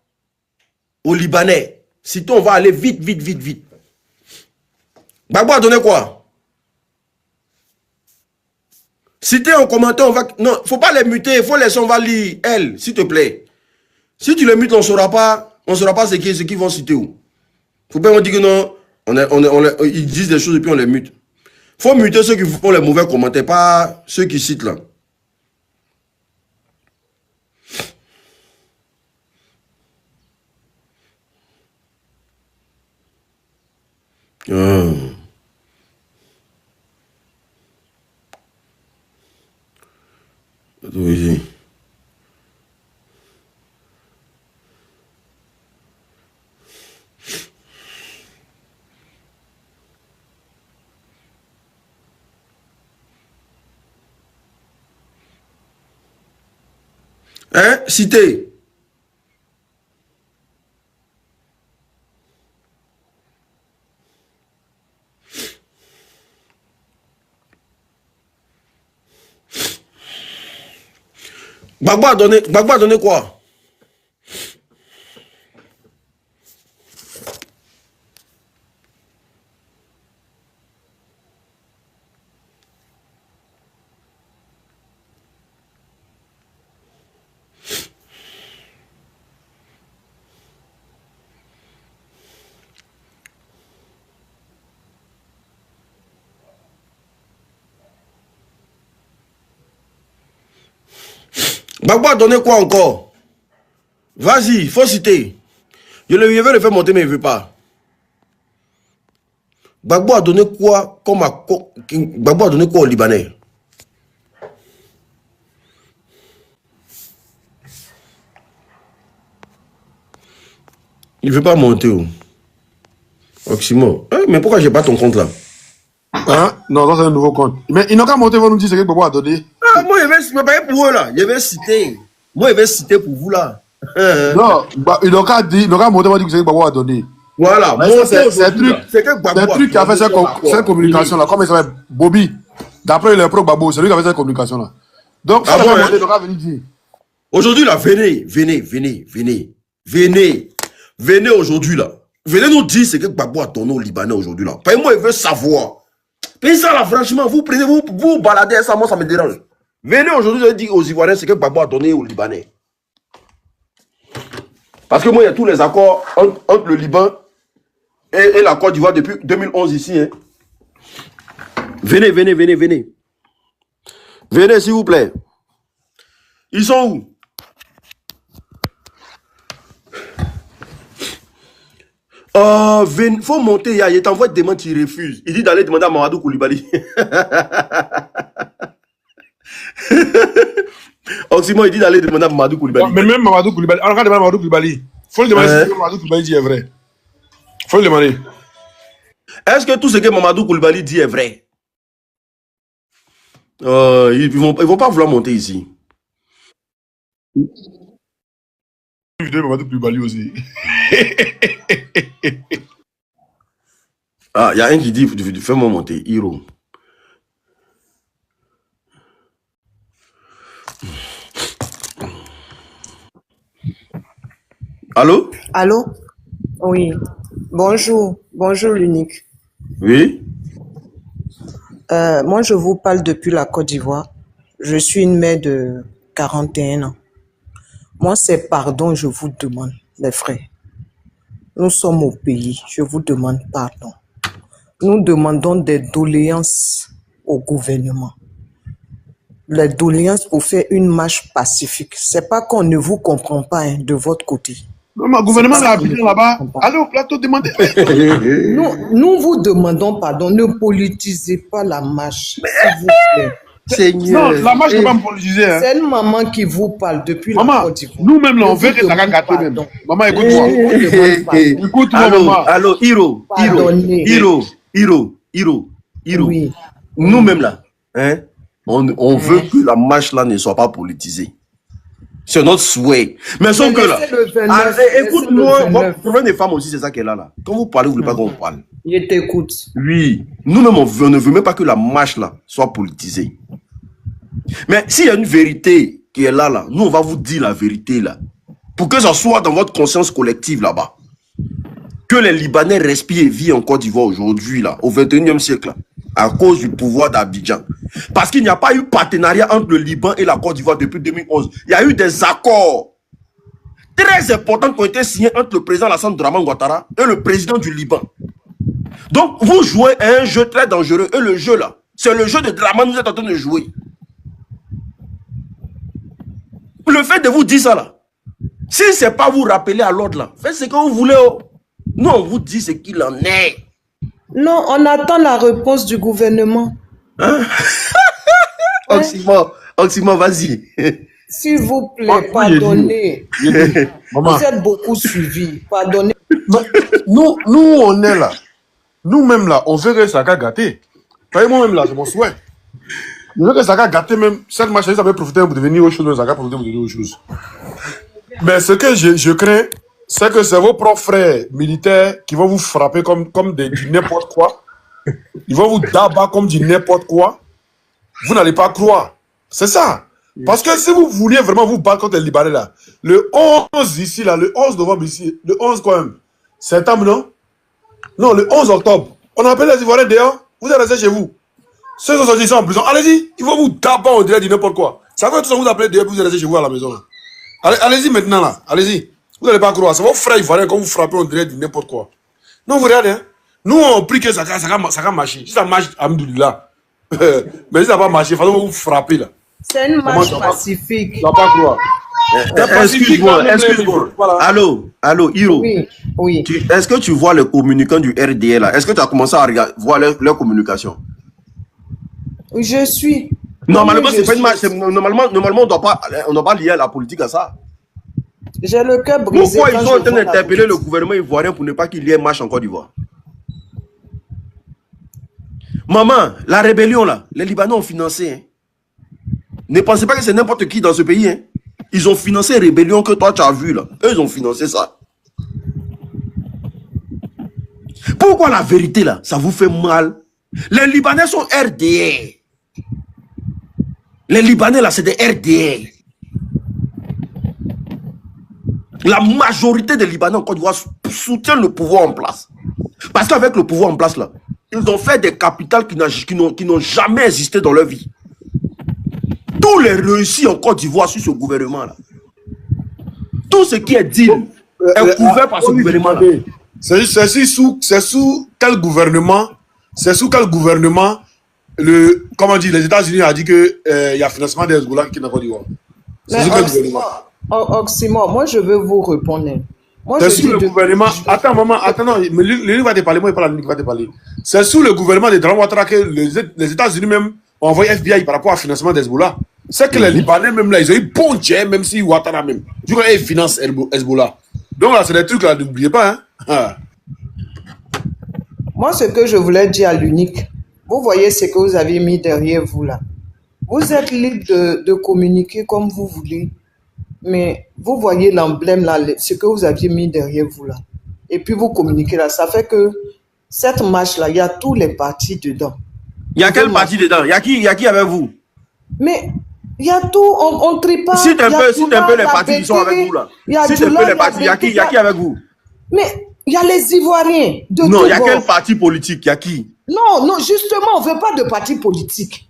aux Libanais? Citez, on va aller vite. Gbagbo a donné quoi? Citer en commentaire, on va... Non, faut pas les muter, il faut laisser, on va lire. Elle, s'il te plaît. Si tu les mutes, on ne saura pas ce qu'ils vont citer où. Faut pas dire que non, ils disent des choses et puis on les mute. Faut muter ceux qui font les mauvais commentaires, pas ceux qui citent là. Oui. Hein? Citer. Gbagbo a donné quoi? Gbagbo a donné quoi encore? Vas-y, faut citer. Je vais le faire monter, mais il ne veut pas. Gbagbo a donné quoi comme Gbagbo a donné quoi au Libanais? Il ne veut pas monter. Oxymore. Mais pourquoi j'ai pas ton compte là? Hein? Non, ça c'est un nouveau compte. Mais ils n'ont qu'à monter, ils vont nous dire ce que Gbagbo a donné. Ah, moi, je vais payer pour eux là. Je vais citer. Moi, je vais citer pour vous là. Non, ils n'ont qu'à monter, ils vont dire ce que Gbagbo a donné. Voilà. C'est un truc qui a fait cette communication là. Comment il s'appelle? Bobby. D'après les pro Gbagbo, c'est lui qui a fait cette communication là. Donc, ça va monter, ils n'ont qu'à venir dire. Aujourd'hui là, venez aujourd'hui là. Venez nous dire ce que Gbagbo a donné au Libanais aujourd'hui là. Parce que moi, je veux savoir. Mais ça là, franchement, vous prenez, vous baladez ça, moi ça me dérange. Venez aujourd'hui, je dis aux Ivoiriens ce que Gbagbo a donné aux Libanais. Parce que moi, il y a tous les accords entre le Liban et la Côte d'Ivoire depuis 2011 ici. Hein. Venez. Venez, s'il vous plaît. Ils sont où? Faut monter, il t'envoie des demandes, tu refuses. Il dit d'aller demander à Mamadou Koulibaly. Oxymore, il dit d'aller demander à Mamadou Koulibaly. Mais même Mamadou Koulibaly, on va demander à Mamadou Koulibaly. Faut le demander si ce que Mamadou Koulibaly dit est vrai. Faut le demander. Est-ce que tout ce que Mamadou Koulibaly dit est vrai? Ils vont pas vouloir monter ici. Mamadou Koulibaly aussi. Ah, il y a un qui dit, fais-moi monter, Hiro. Allô? Allô? Oui. Bonjour. Bonjour, l'unique. Oui? Moi, je vous parle depuis la Côte d'Ivoire. Je suis une mère de 41 ans. Moi, c'est pardon, je vous demande, les frères. Nous sommes au pays, je vous demande pardon. Nous demandons des doléances au gouvernement. Les doléances pour faire une marche pacifique. C'est pas qu'on ne vous comprend pas hein, de votre côté. Non, mais le gouvernement l'a habité là-bas. Allez au plateau, demandez. Nous vous demandons pardon, ne politisez pas la marche, s'il vous plaît. Seigneur. Non, la marche n'est pas politisée. Hein. C'est une maman qui vous parle depuis la Côte d'Ivoire. Nous-mêmes, là, on veut que ça gagne gâté même. Maman, écoute-moi. Écoute-moi, maman. Allô, Hiro. Oui. Nous-mêmes, là, hein, on veut que la marche, là, ne soit pas politisée. C'est notre souhait. Mais sauf que là, écoute-moi, le problème des femmes aussi, c'est ça qu'elle a là. Quand vous parlez, vous ne voulez pas qu'on parle. Je t'écoute. Oui. Nous-mêmes, on ne veut même pas que la marche, là, soit politisée. Mais s'il y a une vérité qui est là, nous, on va vous dire la vérité, là. Pour que ça soit dans votre conscience collective, là-bas. Que les Libanais respirent et vivent en Côte d'Ivoire aujourd'hui, là, au 21e siècle, là, à cause du pouvoir d'Abidjan. Parce qu'il n'y a pas eu partenariat entre le Liban et la Côte d'Ivoire depuis 2011. Il y a eu des accords très importants qui ont été signés entre le président Alassane Dramane Ouattara et le président du Liban. Donc, vous jouez à un jeu très dangereux. Et le jeu là, c'est le jeu de Dramane que vous êtes en train de jouer. Le fait de vous dire ça là, si ce n'est pas vous rappeler à l'ordre là, faites ce que vous voulez. Oh. Nous, on vous dit ce qu'il en est. Non, on attend la réponse du gouvernement. Hein? Oxymore, vas-y. S'il vous plaît, pardonnez. Vous êtes beaucoup suivis. Pardonnez. Nous, on est là. Nous-mêmes là, on veut que ça a gâté. Moi-même là, c'est mon souhait. Je veux que ça a gâté même. Cette machine, ça va profiter pour devenir autre chose. Ça va profiter pour devenir autre chose. Mais ce que je crains, c'est que c'est vos propres frères militaires qui vont vous frapper comme du n'importe quoi. Ils vont vous dabattre comme du n'importe quoi. Vous n'allez pas croire. C'est ça. Parce que si vous vouliez vraiment vous battre contre les Libanais là, le 11 ici, là, le 11 novembre ici, le 11 quand même, septembre non? Non, le 11 octobre, on appelle les Ivoiriens dehors, vous êtes restés chez vous. Ceux qui sont sortis en prison, allez-y, ils vont vous taper on dirait du n'importe quoi. Ça veut tout vous appeler dehors, vous êtes restés chez vous à la maison là. Allez-y maintenant là, allez-y. Vous n'allez pas croire, c'est vos frères Ivoiriens quand vous frappez on dirait du n'importe quoi. Non, vous regardez, hein? Nous on prie que ça va marcher. Si ça marche, alhamdoulilah. Mais si ça va pas marcher, il faut vous frapper là. C'est une marche pacifique. Tu ne vas pas croire. Excuse-moi. Voilà. Allô, Hiro. Oui. Est-ce que tu vois le communicant du RDA là? Est-ce que tu as commencé à voir leur communication? Je suis. Normalement, c'est pas une marche. Normalement, on ne doit pas lier la politique à ça. J'ai le cœur brisé. Pourquoi ils sont en train d'interpeller le gouvernement ivoirien pour ne pas qu'il y ait marche en Côte d'Ivoire? Maman, la rébellion là, les Libanais ont financé. Hein. Ne pensez pas que c'est n'importe qui dans ce pays. Hein. Ils ont financé la rébellion que toi tu as vu là. Eux, ils ont financé ça. Pourquoi la vérité là, ça vous fait mal? Les Libanais sont RDA. Les Libanais là, c'est des RDA. La majorité des Libanais en Côte d'Ivoire soutiennent le pouvoir en place. Parce qu'avec le pouvoir en place là, ils ont fait des capitales qui n'ont jamais existé dans leur vie. Tous les réussis en Côte d'Ivoire sur ce gouvernement-là. Tout ce qui est dit est couvert par ce gouvernement-là. C'est sous quel gouvernement? C'est sous quel gouvernement comment dire, les États-Unis ont dit qu'il y a financement des Hezbollah qui est en Côte d'Ivoire? C'est sous quel gouvernement? Oxymore, moi je veux vous répondre. C'est sous le gouvernement. Attends, maman, attends, non, lui va te parler, moi il parle à lui qui va te parler. C'est sous le gouvernement de Dramane Ouattara que les États-Unis même ont envoyé FBI par rapport au financement d'Hezbollah. C'est que les Libanais même là, ils ont eu bon jet, même si Ouattara même. Du coup, ils financent Hezbollah. Donc là, c'est des trucs là, n'oubliez pas. Hein? Moi, ce que je voulais dire à l'unique, vous voyez ce que vous avez mis derrière vous là. Vous êtes libre de communiquer comme vous voulez. Mais vous voyez l'emblème là, ce que vous aviez mis derrière vous là. Et puis vous communiquez là. Ça fait que cette marche là, il y a tous les partis dedans. Il y a quel parti dedans? Il y a qui avec vous? Mais il y a tout, on tripart. Si un peu les partis qui sont avec vous là. Si un peu les partis, il y a qui avec vous? Mais il y a les Ivoiriens. Non, il y a quel parti politique? Il y a qui? Non, justement, on ne veut pas de parti politique.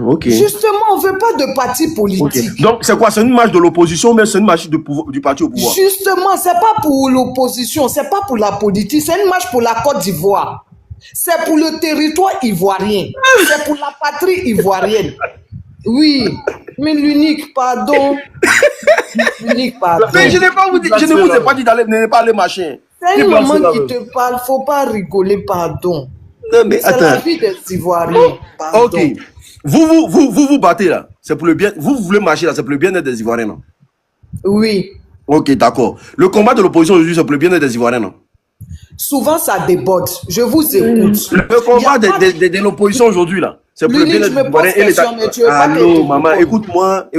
Ok. Justement, on ne veut pas de parti politique. Okay. Donc, c'est quoi? C'est une marche de l'opposition, mais c'est une marche du parti au pouvoir? Justement, ce n'est pas pour l'opposition, ce n'est pas pour la politique, c'est une marche pour la Côte d'Ivoire. C'est pour le territoire ivoirien. C'est pour la patrie ivoirienne. Oui, mais l'unique, pardon. L'unique, pardon. Mais je ne vous ai pas dit d'aller pas aller marcher. C'est une maman qui te parle, il ne faut pas rigoler, pardon. Mais c'est la vie des Ivoiriens. Pardon. Ok. Vous battez là. C'est pour le bien. Vous voulez marcher là, c'est pour le bien-être des Ivoiriens, non? Oui. Ok, d'accord. Le combat de l'opposition aujourd'hui, c'est pour le bien-être des Ivoiriens, non? Souvent, ça déborde. Je vous écoute. Le combat de l'opposition aujourd'hui là, c'est pour le bien-être des Ivoiriens et l'État. Allô, maman, écoute-moi.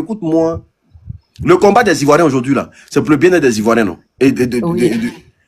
Le combat des Ivoiriens aujourd'hui là, c'est pour le bien-être des Ivoiriens, non?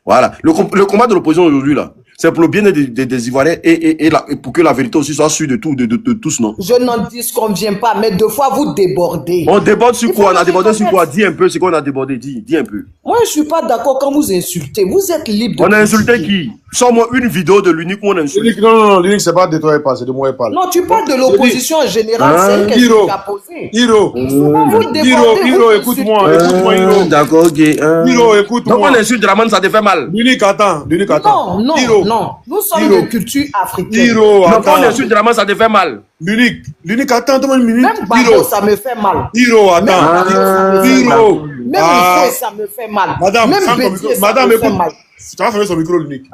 Voilà. Le combat de l'opposition aujourd'hui là, c'est pour le bien-être des Ivoiriens et pour que la vérité aussi soit sûre de tous, non? Je n'en disconviens pas, mais deux fois vous débordez. On déborde sur quoi? On a débordé sur quoi? Dis un peu ce qu'on a débordé. Dis un peu. Moi, je ne suis pas d'accord quand vous insultez. Vous êtes libre. On a insulté qui? Sors-moi une vidéo de l'unique où on insulte. L'unique, non, l'unique, c'est pas de toi et pas, c'est de moi et pas. Non, tu parles de l'opposition en général, c'est une question que tu as posée. Hiro, Souvent, vous débordez, Hiro, vous écoute-moi, Hiro. D'accord, ok. Hiro, écoute-moi. Donc on insulte Draman, ça te fait mal. L'unique, attends. Non, Hiro. non. Nous sommes Hiro. de culture africaine. Hiro, Donc on attends. insulte Draman, ça te fait mal. L'unique, attends, donne-moi une minute. Même Babo, ça me fait mal. Hiro, Même attends. Babo, ça me fait mal. Hiro. Même Ifo, ça me fait mal. Madame, Même ferme ton Bédier, micro. ça Madame, me fait écoute. mal. Tu vas fermer son micro, l'unique.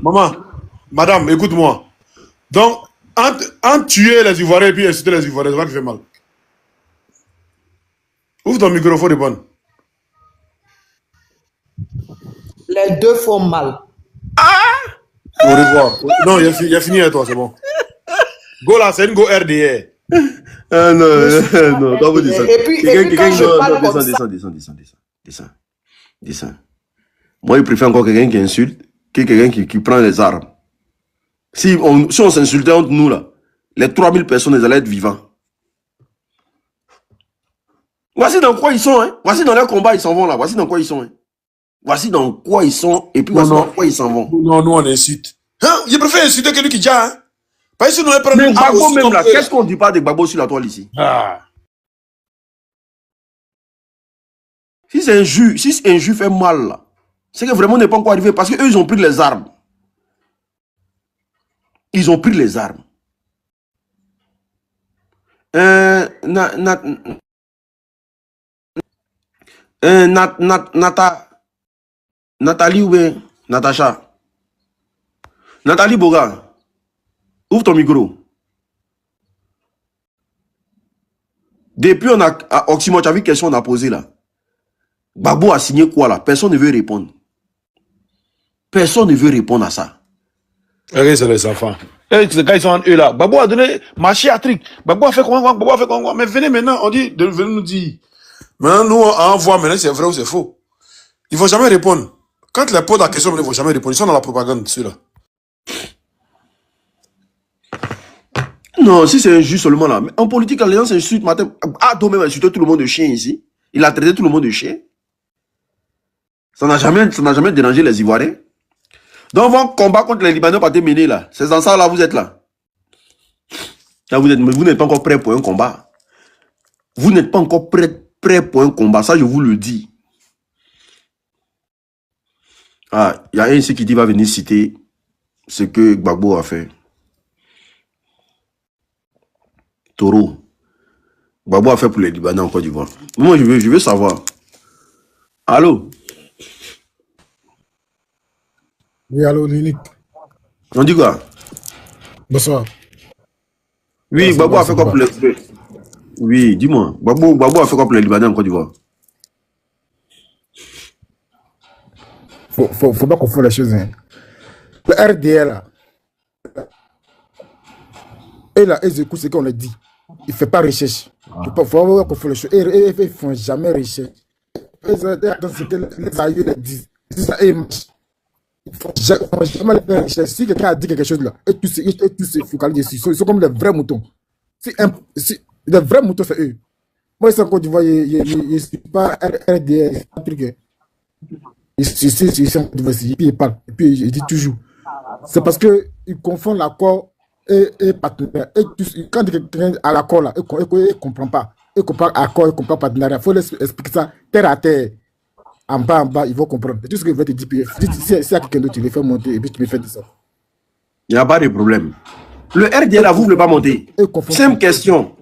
Maman, madame, écoute-moi. Donc, entre tuer les Ivoiriens et puis insulter les Ivoiriens, ça va te faire mal. Ouvre ton micro, faut répondre. Les deux font mal. Au revoir. Non, il a fini avec toi, c'est bon. Go là, c'est une go RDR. Non, toi vous descends. Et puis quand je parle comme ça. Descends. Moi, je préfère encore quelqu'un qui insulte que quelqu'un qui prend les armes. Si on s'insultait entre nous là, les 3000 personnes, elles allaient être vivants. Voici dans quoi ils sont, hein. Voici dans leur combat, ils s'en vont là. Voici dans quoi ils sont, hein. Voici dans quoi ils sont, et puis voici dans quoi ils s'en vont. Non, nous on insulte. Hein? Je préfère insulter que lui qui dit, hein? Parce que nous on prend Mais Gbagbo même là, qu'est-ce qu'on dit pas de Gbagbo sur la toile ici? Si un jus fait mal là, c'est que vraiment on n'est pas encore arrivé parce qu'eux ils ont pris les armes. Ils ont pris les armes. Nathalie ou bien Natacha. Nathalie Boga, ouvre ton micro. Depuis on a à Oxymore, tu as vu quelle question on a posé là. Gbagbo a signé quoi là? Personne ne veut répondre. Personne ne veut répondre à ça. Regardez, c'est les enfants. Ces gars, ils sont en eux là. Gbagbo a donné marché à trick. Gbagbo a fait comment? Gbagbo a fait comment? Mais venez maintenant, on dit, venez nous dire. Maintenant, nous, on envoie maintenant, c'est vrai ou c'est faux. Ils ne vont jamais répondre. Quand les posent la question, ils ne vont jamais répondre. Ils sont dans la propagande, ceux-là. Non, si c'est injuste seulement là. Mais en politique, les gens s'insultent. Ado même insulté tout le monde de chien ici. Il a traité tout le monde de chien. Ça n'a jamais dérangé les Ivoiriens. Donc, vos combats contre les Libanais par mener là. C'est dans ça là, vous êtes là. Là, vous n'êtes pas encore prêt pour un combat. Vous n'êtes pas encore prêt pour un combat. Ça, je vous le dis. Ah, il y a un ici qui dit va venir citer ce que Gbagbo a fait. Toro. Gbagbo a fait pour les Libanais en Côte d'Ivoire. Moi, je veux savoir. Allô? Oui, allô, l'unique. On dit quoi? Bonsoir. Oui, Gbagbo a fait quoi pour les... Oui, dis-moi. Gbagbo a fait quoi pour les Libanais en Côte d'Ivoire? Faut pas confondre les choses. Hein. Le RDR, là, et là, ils écoutent ce qu'on a dit. Il ne fait pas recherche. Il faut pas confondre les choses. Ils ne font jamais recherche. Dans ce que les aïeux les disent. C'est ça, ils marchent. Il ne faut jamais faire recherche. Si quelqu'un a dit quelque chose là, et tous se focalisent dessus. Ils sont comme les vrais moutons. Les vrais moutons, c'est eux. Moi, ici en Côte d'Ivoire, je ne suis pas RDR. C'est un truc. Et puis il parle, et puis il dit toujours. C'est parce qu'il confond l'accord et partenariat. Et quand quelqu'un a l'accord là, il ne comprend pas. Il comprend accord, il comprend partenariat. Il faut expliquer ça terre à terre. En bas, ils vont comprendre. C'est tout ce que je vais te dire. Si y a quelqu'un d'autre, tu le fais monter et puis tu me fais de ça. Il n'y a pas de problème. Le RDL, là, vous ne voulez pas monter. Simple question.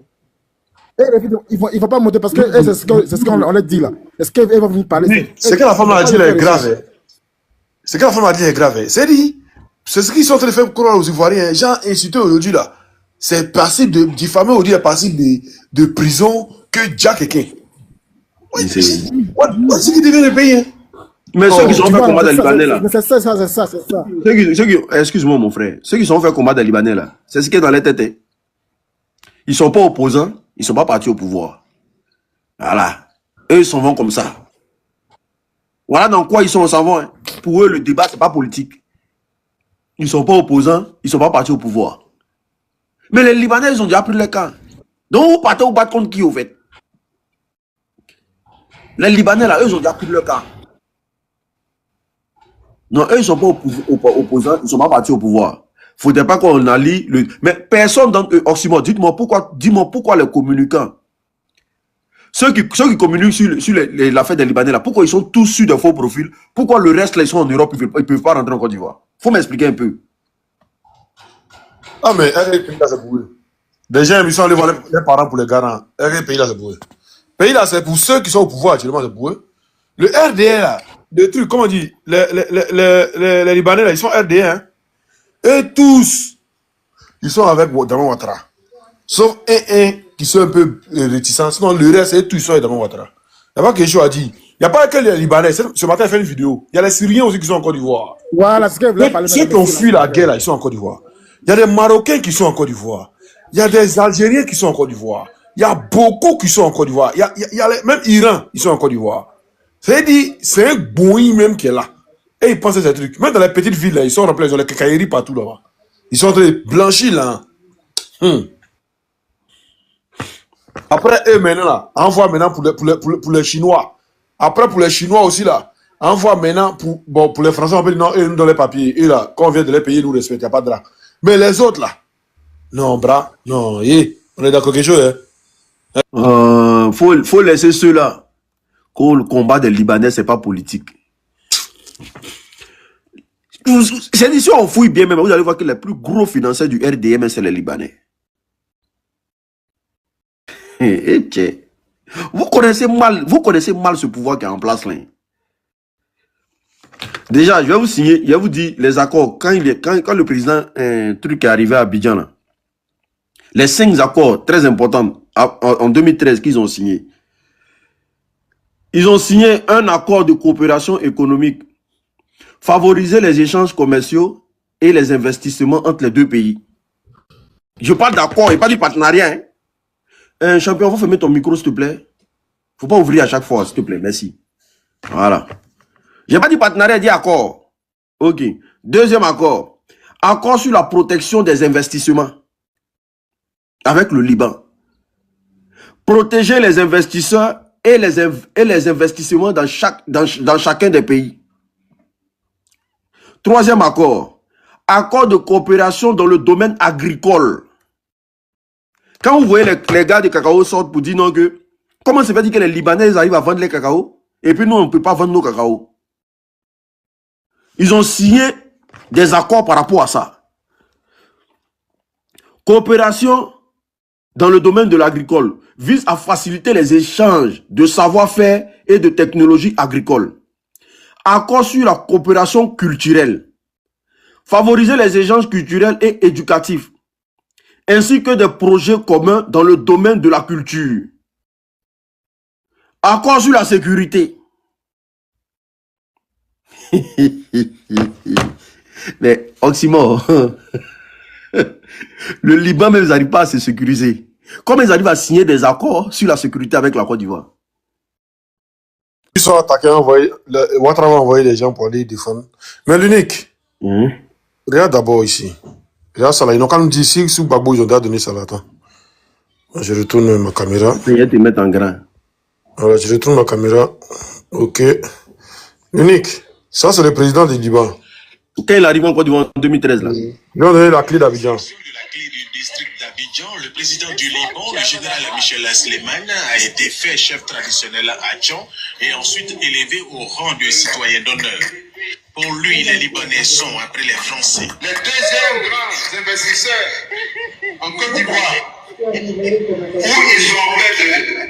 Il ne va pas monter parce que c'est ce qu'on a dit là. Est-ce qu'elle va venir parler? Ce que la femme a dit là est grave. Ce que la femme a dit est grave. C'est dit. C'est ce qu'ils sont en train de faire croire aux Ivoiriens. Les gens insultés aujourd'hui là. C'est passé de diffamer aujourd'hui à passer de prison que Jack et King. C'est ce qui devient le pays. Hein? Mais ceux qui sont fait combat des Libanais là. C'est ça. Excuse-moi mon frère. Ceux qui sont fait combat des Libanais là, c'est ce qui est dans les têtes. Hein? Ils ne sont pas opposants. Ils ne sont pas partis au pouvoir. Voilà. Eux, ils s'en vont comme ça. Voilà dans quoi ils s'en vont. Hein. Pour eux, le débat, ce n'est pas politique. Ils ne sont pas opposants. Ils ne sont pas partis au pouvoir. Mais les Libanais, ils ont déjà pris le camp. Donc, vous partez ou battre contre qui, au fait? Les Libanais, là, eux, ils ont déjà pris le camp. Non, eux, ils sont pas opposants, ils sont pas partis au pouvoir. Faudrait pas qu'on allie le... Mais personne dans Oxymore, dis-moi pourquoi les communicants, ceux qui communiquent sur l'affaire des Libanais, là, pourquoi ils sont tous sur de faux profils? Pourquoi le reste, là, ils sont en Europe, ils peuvent pas rentrer en Côte d'Ivoire? Faut m'expliquer un peu. Ah, mais pays là, c'est pour eux. Des gens, ils sont allés voir les parents pour les garants. Pays là, c'est pour eux. Pays là, c'est pour ceux qui sont au pouvoir actuellement, c'est pour eux. Le RDA, là, le truc, comment on dit, les Libanais, là, ils sont RDA, hein. Eux tous, ils sont avec Damon Ouattara. Sauf un qui sont un peu réticents. Sinon, le reste, eux tous, ils sont avec Damon Ouattara. Il n'y a pas quelque chose à dire. Il n'y a pas que les Libanais. Ce matin, il fait une vidéo. Il y a les Syriens aussi qui sont en Côte d'Ivoire. Voilà ce que je voulais parler. Ceux qui ont fui la guerre, là, ils sont en Côte d'Ivoire. Il y a des Marocains qui sont en Côte d'Ivoire. Il y a des Algériens qui sont en Côte d'Ivoire. Il y a beaucoup qui sont en Côte d'Ivoire. Il y a même Iran, ils sont en Côte d'Ivoire. C'est-à-dire, c'est un Boeing même qui est là. Et ils pensent à ces trucs. Même dans les petites villes, là, ils sont remplis, ils ont les cacailleries partout là-bas. Ils sont en train de blanchir là. Après, eux maintenant là, envoie maintenant pour les Chinois. Après, pour les Chinois aussi là, envoie maintenant pour les Français, on peut dire non, eux nous donnent les papiers. Et là, quand on vient de les payer, ils nous respectent, il n'y a pas de drap. Mais les autres là, non, bras, non, on est d'accord quelque chose, hein? Faut laisser ceux-là. Le combat des Libanais, c'est pas politique. C'est dit, si on fouille bien même, vous allez voir que les plus gros financiers du RDM, c'est les Libanais. Vous connaissez mal ce pouvoir qui est en place là. Déjà, je vais vous signer, je vais vous dire les accords. Quand le président, un truc est arrivé à Abidjan, là, les 5 accords très importants en 2013 qu'ils ont signés. Ils ont signé un accord de coopération économique, favoriser les échanges commerciaux et les investissements entre les deux pays. Je parle d'accord et pas du partenariat. Hein. Champion, faut fermer ton micro, s'il te plaît. Faut pas ouvrir à chaque fois, s'il te plaît. Merci. Voilà. J'ai pas dit partenariat, dit accord. Ok. Deuxième accord. Accord sur la protection des investissements avec le Liban. Protéger les investisseurs et les investissements dans chacun des pays. Troisième accord. Accord de coopération dans le domaine agricole. Quand vous voyez les gars de cacao sortent pour dire non que comment se fait-il que les Libanais arrivent à vendre les cacao et puis nous on ne peut pas vendre nos cacao. Ils ont signé des accords par rapport à ça. Coopération dans le domaine de l'agricole vise à faciliter les échanges de savoir-faire et de technologies agricoles. Accord sur la coopération culturelle. Favoriser les échanges culturels et éducatifs, ainsi que des projets communs dans le domaine de la culture. Accord sur la sécurité. Mais Oxymore, le Liban même n'arrive pas à se sécuriser. Comment ils arrivent à signer des accords sur la sécurité avec la Côte d'Ivoire? Ils sont attaqués, Ouattara va envoyer des gens pour aller défendre. Mais l'unique, regarde d'abord ici. Regarde ça là, ils n'ont qu'à nous dire si sous Gbagbo ils ont déjà donné ça là. Attends. Je retourne ma caméra. Je vais te mettre en grand. Voilà, je retourne ma caméra. Ok. L'unique, ça c'est le président du Liban. Quand il arrive en Côte d'Ivoire en 2013 là. Ils ont donné la clé d'Abidjan. La clé du district d'Abidjan, le président du Liban, le général Michel Sleiman, a été fait chef traditionnel adjoint et ensuite élevé au rang de citoyen d'honneur. Pour lui, les Libanais sont, après les Français, les deuxièmes grands investisseurs en Côte d'Ivoire, où ils ont près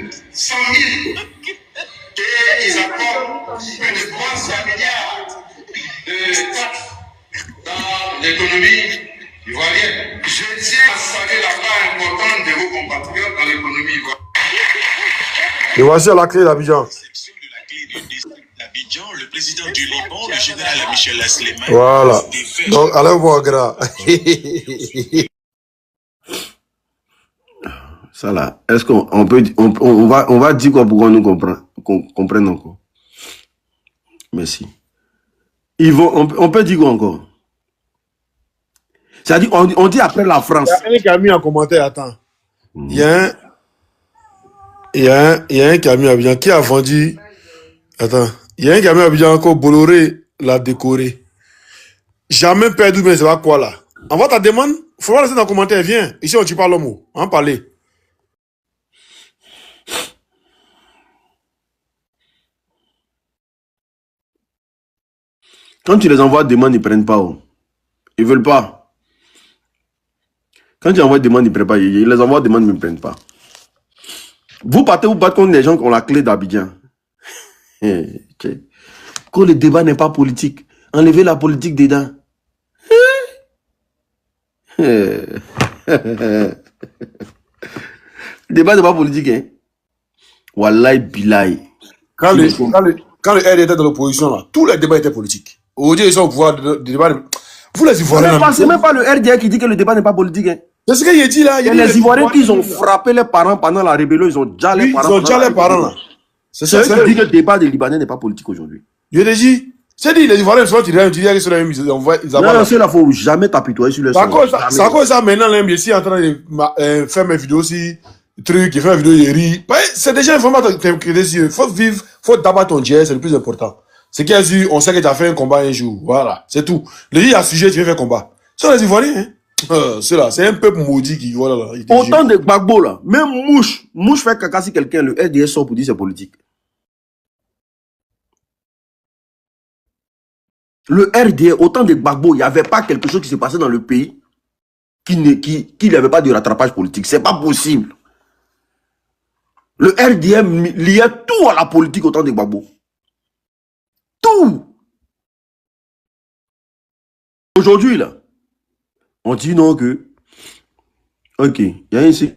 de 100 000 et ils apportent plus de 300 milliards de taxes dans l'économie ivoirienne. Je tiens à saluer la part importante de vos compatriotes dans l'économie ivoirienne. Et voici la clé d'Abidjan. réception de la clé du district d'Abidjan, le président du Liban, le général Michel Sleiman, Voilà. a été fait Donc, allez voir, gras. Ça là, est-ce qu'on peut, on va dire quoi pour qu'on nous comprenne encore? Merci. On peut dire quoi encore? C'est-à-dire, on dit après la France. Il y a un qui a mis en commentaire, attends. Il y a un qui a mis Abidjan qui a vendu. Attends. Il y a un qui a mis Abidjan encore Bolloré l'a décoré. Jamais perdu, mais c'est pas quoi là. Envoie ta demande. Faut voir laisser dans le commentaire. Viens. Ici, on tue pas l'homme. En parler. Quand tu les envoies demande, ils prennent pas. Oh. Ils veulent pas. Quand tu envoies demande, ils prennent pas. Ils les envoient demande, mais ils ne prennent pas. Vous partez vous battre contre des gens qui ont la clé d'Abidjan. Quand le débat n'est pas politique, enlevez la politique dedans. Le débat n'est pas politique, hein. Wallahi billahi. Quand le RD était dans l'opposition, là, tous les débats étaient politiques. Aujourd'hui, ils sont au pouvoir de débat. Vous les Ivoiriens. C'est même pas le RDA qui dit que le débat n'est pas politique, hein. C'est ce qu'il a dit là. Les Ivoiriens qui ont frappé les parents pendant la rébellion, ils ont déjà les parents. Ils ont déjà les parents là. C'est ça qui dit que le débat des Libanais n'est pas politique aujourd'hui. Je l'ai dit. C'est dit, les Ivoiriens sont tirés, ils disent qu'ils envoient. Non, c'est là, il ne faut jamais t'apitoyer sur les ça cause ça maintenant, là, je suis en train de faire mes vidéos aussi, trucs, il fait mes vidéos, il rit. C'est déjà un format que il faut vivre, il faut d'abord ton dieu, c'est le plus important. C'est qu'il y a eu, on sait que tu as fait un combat un jour. Voilà, c'est tout. Le dit, il y a sujet, tu viens faire combat. C'est les Ivoiriens, hein. C'est là, c'est un peuple maudit qui, voilà, là. Autant de Gbagbo, là. Même mouche fait caca si quelqu'un, le RDS sort pour dire c'est politique. Le RDA, autant de Gbagbo, il n'y avait pas quelque chose qui se passait dans le pays qu'il n'y avait pas de rattrapage politique. C'est pas possible. Le RDM liait tout à la politique autant de Gbagbo. Tout. Aujourd'hui, là, on dit non que... Ok, il y a un ici.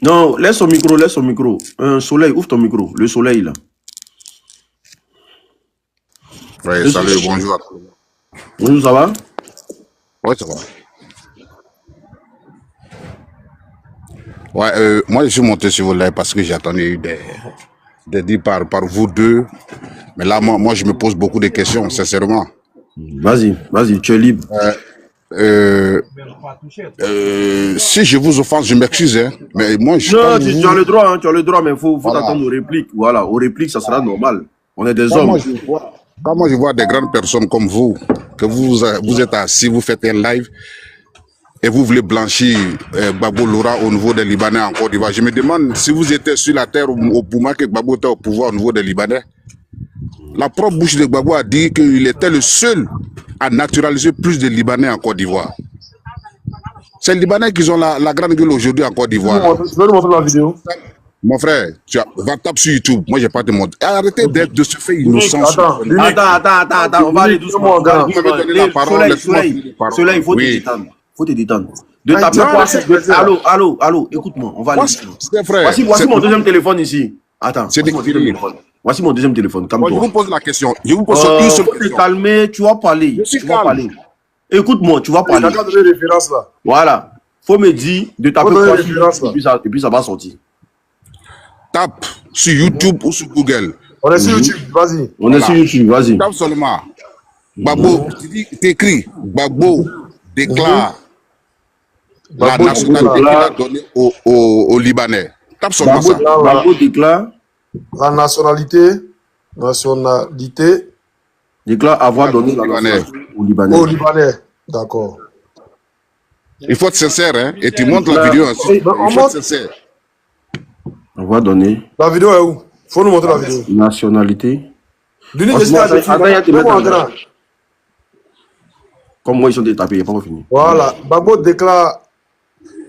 Non, laisse son micro, laisse son micro. Soleil, ouvre ton micro. Le soleil, là. Ouais, salut, bonjour à tous. Bonjour, ça va? Ouais, ça va. Ouais, moi je suis monté sur vos lives parce que j'ai attendu des dits par vous deux. Mais là, moi, je me pose beaucoup de questions, sincèrement. Vas-y, tu es libre. Si je vous offense, je m'excuse. Hein, mais moi, je non, tu as le droit, hein, mais il faut voilà. T'attendre aux répliques. Voilà, aux répliques, ça sera normal. On est des hommes. Quand moi, je vois des grandes personnes comme vous, que vous êtes assis, vous faites un live, et vous voulez blanchir Gbagbo Laurent au niveau des Libanais en Côte d'Ivoire. Je me demande si vous étiez sur la terre au moment que Gbagbo était au pouvoir au niveau des Libanais. La propre bouche de Gbagbo a dit qu'il était le seul à naturaliser plus de Libanais en Côte d'Ivoire. C'est les Libanais qui ont la grande gueule aujourd'hui en Côte d'Ivoire. Tu veux nous montrer la vidéo? Mon frère, va taper sur YouTube. Moi, je n'ai pas de montrer. Arrêtez d'être de se faire innocent. Attends, on va aller doucement. Soleil, il faut te détendre. Faut te détendre. De taper quoi? Allô, écoute-moi, on va aller. Voici mon deuxième téléphone ici. Attends, voici mon deuxième téléphone. Moi, je vous pose la question. Je vous pose une seule question. Te calmer, tu vas parler. Je suis calme. Écoute-moi, tu vas parler. Voilà. Faut me dire de taper quoi et puis ça va sortir. Tape sur YouTube ou sur Google. On est sur YouTube, vas-y. On est sur YouTube, vas-y. Tape seulement. Gbagbo, t'écris. Gbagbo déclare la nationalité qu'il a donnée aux Libanais. Tape seulement ça. Gbagbo déclare la nationalité. Déclare avoir donné la nationalité aux Libanais. Aux Libanais, d'accord. Il faut être sincère, hein, et tu montres la vidéo ensuite. Il faut être sincère. On va donner. La vidéo est où? Il faut nous montrer la vidéo. Nationalité. Comme moi, ils sont détapés, il n'y a pas fini. Voilà. Gbagbo déclare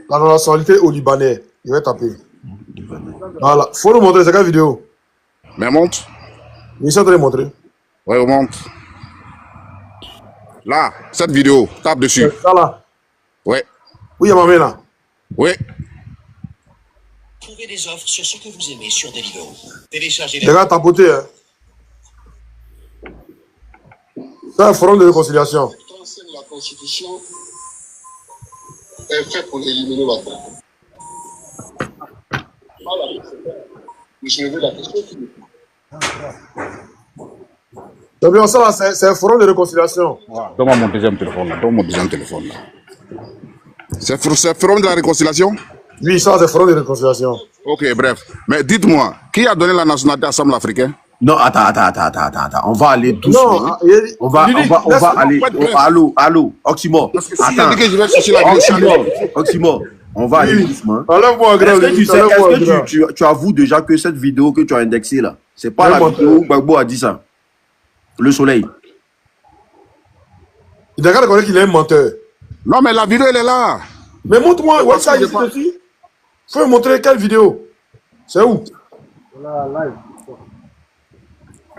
la nationalité aux Libanais. Il va taper. Voilà. Il faut nous montrer, c'est quelle vidéo? Mais montre. Ils sont en train de montrer. Oui, on montre. Là, cette vidéo, tape dessus. Ça là. Oui. Oui, il y a ma main là. Oui. Trouvez des offres sur ce que vous aimez sur Deliveroo. Téléchargez les gars, tapoter. Hein. C'est un forum de réconciliation. La Constitution est faite pour éliminer la terre. Je vais la question. Donc, bien, ça, là, c'est un forum de réconciliation. Donne-moi mon deuxième téléphone là. Donne-moi mon deuxième téléphone là. C'est le forum de la réconciliation? Oui, ça, c'est un forum de réconciliation. Ok, bref. Mais dites-moi, qui a donné la nationalité à Sam l'Africain? Non, attends. On va aller doucement. Non, On va aller. Allô, Oxymore. Parce que si je dis que je vais chercher la Oxymore. On va aller doucement. Enlève-moi, grand. Est-ce que tu avoues déjà que cette vidéo que tu as indexée là, c'est pas la vidéo où Gbagbo a dit ça? Le soleil. Il a reconnaître qu'il est un menteur. Non, mais la vidéo, elle est là. Mais montre-moi, ouais, ça, ici, dessus. Faut me montrer quelle vidéo. C'est où?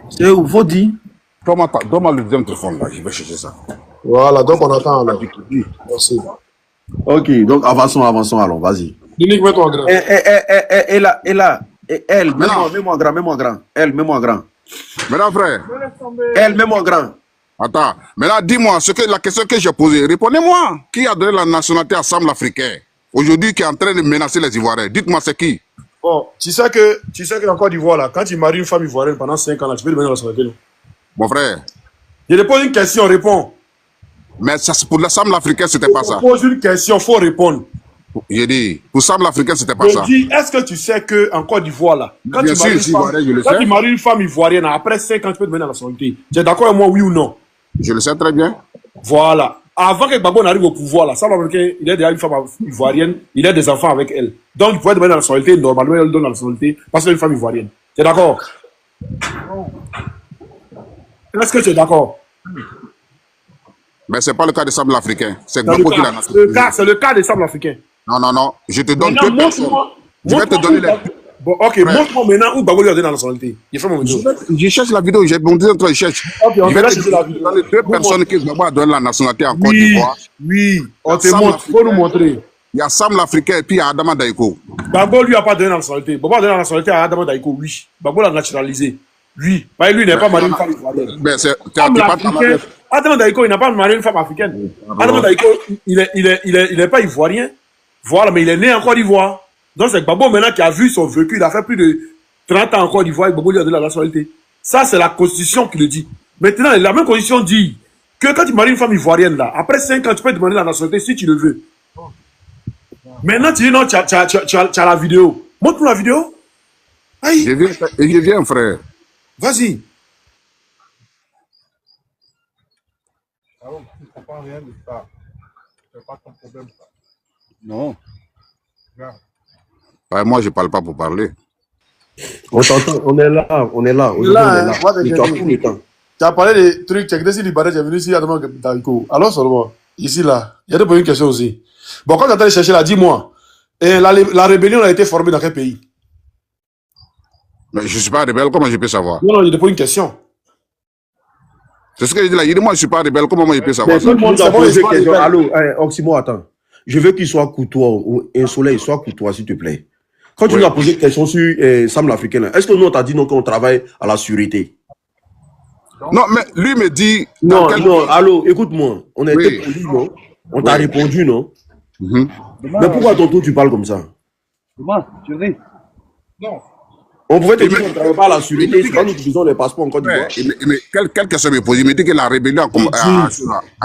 C'est où? Faut dire. Donne-moi le deuxième téléphone là, je vais chercher ça. Voilà, donc on attend alors. Merci. Ok, donc avançons alors, vas-y. Dinique, mets-toi grand. Elle, mets-moi grand. Elle, mets-moi grand. Maintenant, frère. Elle, mets-moi grand. Attends, maintenant dis-moi, la question que j'ai posée, répondez-moi. Qui a donné la nationalité à Sam l'Africain aujourd'hui qui est en train de menacer les Ivoiriens? Dites-moi c'est qui? Bon, tu sais que en Côte d'Ivoire, là, quand tu maries une femme ivoirienne pendant 5 ans, là, tu peux devenir la nationalité, non? Mon frère. Je te pose une question, réponds. Mais ça, pour la Sam l'Africain, c'était pas ça. Je pose une question, il faut répondre. J'ai dit, pour Sam l'Africain, c'était pas ça. Je dis, est-ce que tu sais qu'en Côte d'Ivoire, là, quand Bien sûr, tu maries une femme ivoirienne, après 5 ans, tu peux devenir la nationalité. Tu es d'accord avec moi, oui ou non? Je le sais très bien. Voilà. Avant que Gbagbo n'arrive au pouvoir, là, Sam l'Africain, il a déjà une femme ivoirienne, il a des enfants avec elle. Donc, il pourrait devenir la nationalité, normalement, elle donne la nationalité parce qu'elle est une femme ivoirienne. Tu es d'accord? Est-ce que tu es d'accord? Mais ce n'est pas le cas de Sam l'Africain. C'est Gbagbo qui l'a nationalisé. C'est le cas des Sam l'Africain. Non. Je te donne deux personnes. Je vais te donner les... Bon, ok, montre-moi maintenant où Gbagbo lui a donné la nationalité. Je cherche la vidéo, j'ai bon dire je cherche. Ok, on va chercher la vidéo. Les deux personnes qui Gbagbo a donné la nationalité en Côte d'Ivoire. Oui, on te montre, faut nous montrer. Il y a Sam l'Africain et puis il y a Adama Daïko. Gbagbo lui a pas donné la nationalité. Gbagbo a donné la nationalité à Adama Daïko, oui. Gbagbo l'a naturalisé. Lui, lui n'est pas marié une femme ivoirienne. Adama Daïko, il n'a pas marié une femme africaine. Adama Daïko, il n'est pas ivoirien. Voilà, mais il est né en Côte d'Ivoire. Donc c'est Gbagbo maintenant qui a vu son vécu. Il a fait plus de 30 ans en Côte d'Ivoire et Gbagbo lui a donné la nationalité. Ça, c'est la constitution qui le dit. Maintenant, la même constitution dit que quand tu maries une femme ivoirienne, là, après 5 ans, tu peux demander la nationalité si tu le veux. Maintenant, tu dis non, tu as la vidéo. Montre-nous la vidéo. Aïe. Je viens, frère. Vas-y. Je ne comprends rien de ça. C'est pas ton problème, ça. Non. Moi, je ne parle pas pour parler. On t'entend, on est là. Tu as tout le temps. Tu as parlé des trucs, tu as dit Libanais, tu es venu ici à demander Daïko. Alors seulement, ici, là, il y a des bonnes questions aussi. Bon, quand tu as allé chercher là, dis-moi, la rébellion a été formée dans quel pays? Mais je ne suis pas rebelle, comment je peux savoir? Non, il te pose une question. C'est ce que je dis là. Il dit, moi, je ne suis pas rebelle, comment moi je peux savoir? Mais tout le monde a posé question. Allô, Oxymore, attends. Je veux qu'il soit courtois, un soleil, soit courtois, s'il te plaît. Quand tu nous as posé une question sur Sam l'Africain, est-ce que nous, on t'a dit non qu'on travaille à la sûreté? Non, mais lui me dit... Non, allô, écoute-moi. On a été poli, non? On t'a répondu, non? Mais pourquoi, tonton, tu parles comme ça? Comment? Tu ris? Non. On pouvait te dire qu'on ne travaille pas à la sûreté, c'est quand nous utilisons les passeports en Côte d'Ivoire. Mais quelle question me pose? Il me dit que la rébellion a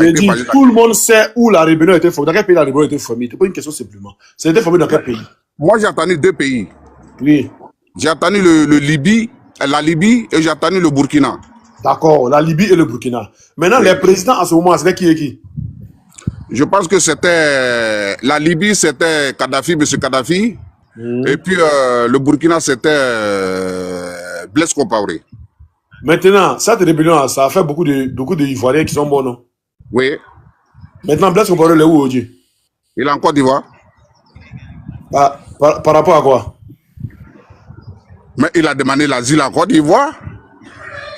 été formée. Tout le monde sait où la rébellion a été formée. Dans quel pays la rébellion a été formée? C'est pas une question simplement. Ça a été formé dans quel pays? Moi, j'ai entendu 2 pays. Oui. J'ai entendu la Libye et j'ai entendu le Burkina. D'accord, la Libye et le Burkina. Maintenant, les présidents en ce moment, c'était qui et qui? Je pense que c'était... La Libye, c'était Kadhafi, M. Kadhafi. Et puis le Burkina, c'était Blaise Compaoré. Maintenant, cette rébellion, ça a fait beaucoup de Ivoiriens qui sont morts, non? Oui. Maintenant, Blaise Compaoré, il est où aujourd'hui? Il est en Côte d'Ivoire. Par rapport à quoi? Mais il a demandé l'asile en Côte d'Ivoire?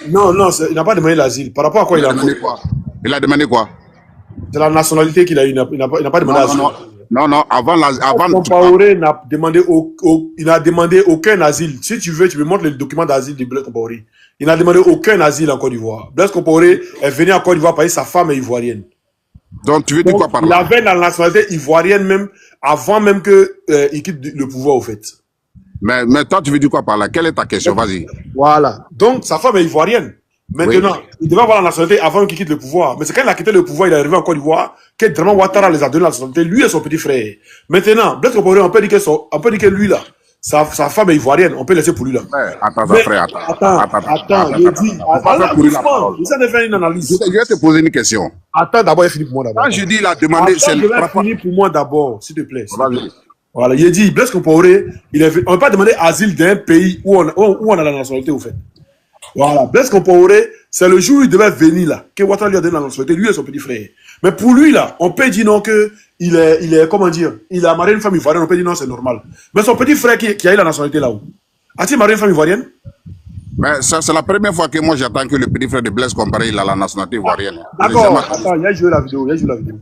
Non, il n'a pas demandé l'asile. Par rapport à quoi il a demandé quoi? Il a demandé quoi? C'est la nationalité qu'il a eu. Il n'a pas demandé l'asile. Non, avant Compaoré n'a demandé aucun asile. Si tu veux, tu me montres le document d'asile de Blaise Compaoré. Il n'a demandé aucun asile en Côte d'Ivoire. Blaise Compaoré est venu en Côte d'Ivoire parce que sa femme est ivoirienne. Donc tu veux dire quoi par là? Il avait la nationalité ivoirienne même avant même qu'il quitte le pouvoir au fait. Mais toi, tu veux dire quoi par là? Quelle est ta question? Vas-y. Voilà. Donc, sa femme est ivoirienne. Maintenant, Oui. il devait avoir la nationalité avant qu'il quitte le pouvoir. Mais c'est quand il a quitté le pouvoir, il est arrivé en Côte d'Ivoire, que Draman Ouattara les a donné la nationalité, lui et son petit frère. Maintenant, Blaise Compaoré, on peut dire que lui, là, sa femme est ivoirienne, on peut laisser pour lui, là. Attends, Mais, frère, attends, il dit, Faut pas faire courir la parole. j'essaie de faire une analyse. Je vais te poser une question. Attends, d'abord, il finit pour moi, d'abord. Quand je dis il a demandé, Attends, c'est je vais finir pour moi, d'abord, s'il te plaît. Vas-y. Voilà, il a dit, Blaise Compaoré, on ne peut pas demander asile d'un pays où on a la nationalité, au fait. Voilà, Blaise Compaoré, c'est le jour où il devait venir là, que Ouattara lui a donné la nationalité, lui et son petit frère. Mais pour lui là, on peut dire non que il est, comment dire, il a marié une femme ivoirienne, on peut dire non, c'est normal. Mais son petit frère qui a eu la nationalité là-haut, a-t-il marié une femme ivoirienne? Mais ça, c'est la première fois que moi j'attends que le petit frère de Blaise Compaoré il a la nationalité ivoirienne. D'accord, attends, il a joué la vidéo, il a joué la vidéo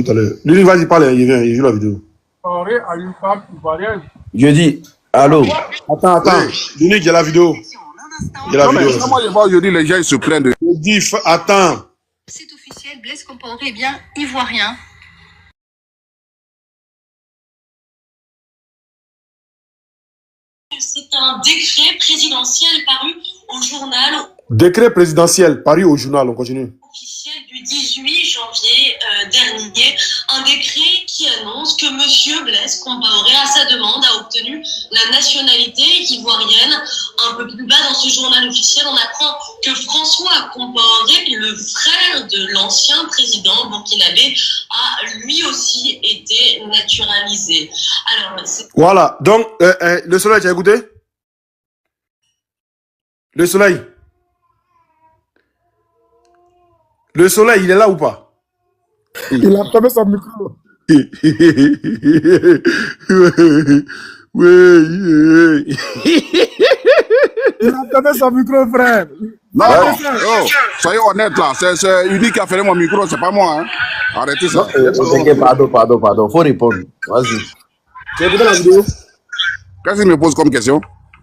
tout à l'heure. Lui, vas-y, parle, il vient, il joue la vidéo. Compaoré a une femme ivoirienne. Je dis, allô? Attends, Unique, il y a la vidéo. Il y a la vidéo. Moi, je vois aujourd'hui les gens ils se plaignent de. Je dis, attends. C'est officiel, Blaise Compaoré est bien ivoirien. C'est un décret présidentiel paru au journal. Décret présidentiel paru au journal, on continue. Officiel du 18 janvier dernier, un décret qui annonce que M. Blaise Compaoré, à sa demande, a obtenu la nationalité ivoirienne. Un peu plus bas dans ce journal officiel, on apprend que François Compaoré, le frère de l'ancien président burkinabé, a lui aussi été naturalisé. Alors, voilà, donc, le soleil, tu as écouté? Le soleil. Le soleil, il est là ou pas? Il a fermé son micro. Il a fermé son micro, frère. Non, soyez honnête là, c'est Unique qui a fermé mon micro, c'est pas moi. Hein. Arrêtez ça. Pardon, faut répondre. Vas-y. Tu as écouté la vidéo? Qu'est-ce qu'il me pose comme question?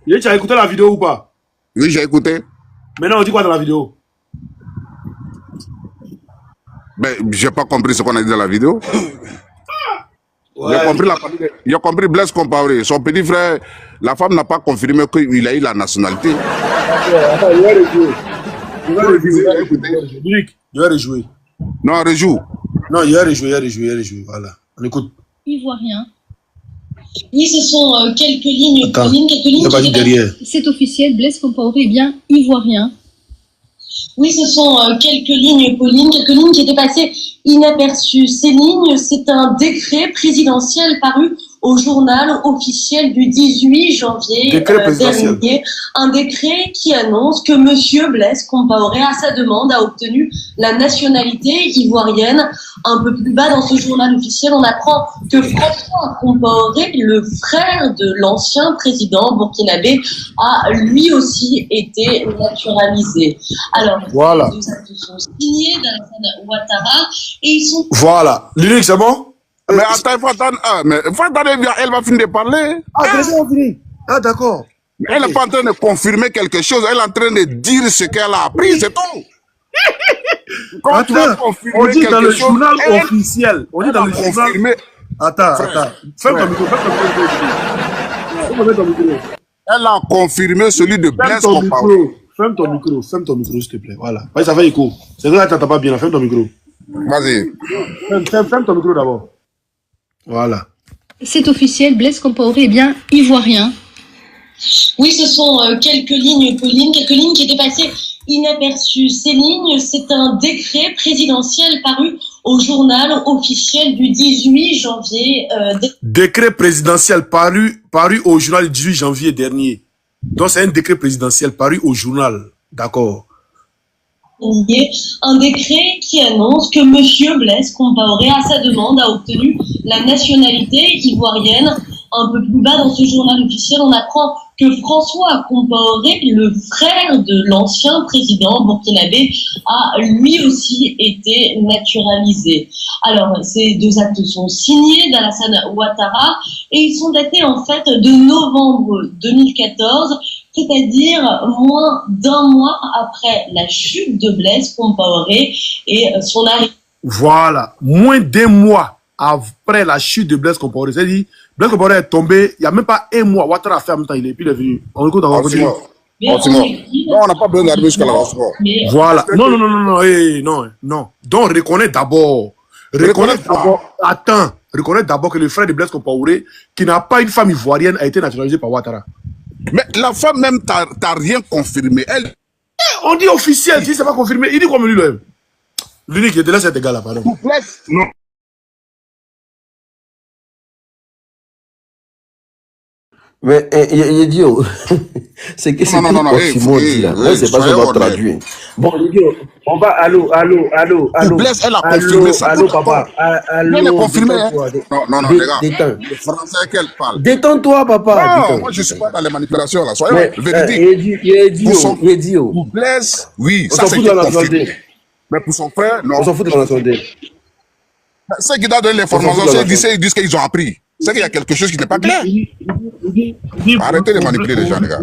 Tu as écouté la vidéo ou pas? Oui, j'ai écouté. Maintenant, on dit quoi dans la vidéo? Ben, j'ai pas compris ce qu'on a dit dans la vidéo. Ouais. Il a compris Blaise Compaoré. Son petit frère, la femme n'a pas confirmé qu'il a eu la nationalité. Il va rejouer. Il va rejouer. Non, rejoue. Non, il va rejouer. Voilà. On écoute. Ivoirien. oui, ce sont quelques lignes. Attends, quelques lignes il a pas dit derrière. C'est officiel, Blaise Compaoré est bien ivoirien. Oui, ce sont quelques lignes, Pauline, quelques lignes qui étaient passées inaperçues. Ces lignes, c'est un décret présidentiel paru au journal officiel du 18 janvier dernier. Un décret qui annonce que M. Blaise Compaoré, à sa demande, a obtenu la nationalité ivoirienne. Un peu plus bas dans ce journal officiel, on apprend que François Compaoré, le frère de l'ancien président burkinabé, a lui aussi été naturalisé. Alors, voilà. Les deux actes sont signés d'Alassane Ouattara et ils sont... Voilà. L'unique, c'est bon? Mais attends, il faut attendre. Elle va finir de parler. Déjà, on finit. D'accord. Elle n'est pas en train de confirmer quelque chose. Elle est en train de dire ce qu'elle a appris, c'est tout. Quand tu vas confirmer on dit dans le journal officiel. On dit dans le journal. Attends. Ferme ton micro. Elle a confirmé celui de Blaise Compaoré. Ferme ton micro, s'il te plaît. Voilà. Ça fait écho. C'est vrai que tu n'entends pas bien. Ferme ton micro. Vas-y. Ferme ton micro d'abord. Voilà. C'est officiel, Blaise Compaoré est bien ivoirien. Oui, ce sont quelques lignes, Pauline, quelques lignes qui étaient passées inaperçues. Ces lignes, c'est un décret présidentiel paru au journal officiel du 18 janvier. Décret présidentiel paru au journal du 18 janvier dernier. Donc, c'est un décret présidentiel paru au journal. D'accord. Un décret qui annonce que M. Blaise Compaoré, à sa demande, a obtenu la nationalité ivoirienne. Un peu plus bas dans ce journal officiel, on apprend que François Compaoré, le frère de l'ancien président burkinabé, a lui aussi été naturalisé. Alors, ces deux actes sont signés d'Alassane Ouattara et ils sont datés en fait de novembre 2014, c'est-à-dire moins d'un mois après la chute de Blaise Compaoré et son arrivée. Voilà, moins d'un mois après la chute de Blaise Compaoré. C'est-à-dire, Blaise Compaoré est tombé, il n'y a même pas un mois, Ouattara a fait en même temps, puis il est venu. On écoute encore. Non, on n'a pas besoin d'arriver jusqu'à la Rochefort. Voilà. Non. Donc, reconnais d'abord. Reconnais d'abord que le frère de Blaise Compaoré, qui n'a pas une femme ivoirienne, a été naturalisé par Ouattara. Mais la femme même, t'as rien confirmé. Elle... On dit officiel, si c'est pas confirmé. Il dit comme lui-même. L'unique qui était là, cet égal-là, pardon. Non. Mais idiot, c'est que c'est non, Simon dit là. Moi, c'est pas ça qu'on va traduire. Bon, idiot, on va, allô. Blaise, elle a confirmé ça. Allô, papa. Allô, elle a confirmé. Non, les gars. Détends. Le français qu'elle parle. Détends-toi, papa. Non, moi, je suis pas dans les manipulations là. Soyons véridiques. Idiot. Pour Blaise, oui, on ça s'en c'est fout de la confirmé. nationalité. Mais pour son frère, non. On s'en fout de la nationalité. Ceux qui donnent l'information, ils disent qu'ils ont appris. C'est qu'il y a quelque chose qui n'est pas clair. Arrêtez de manipuler les gens, les gars.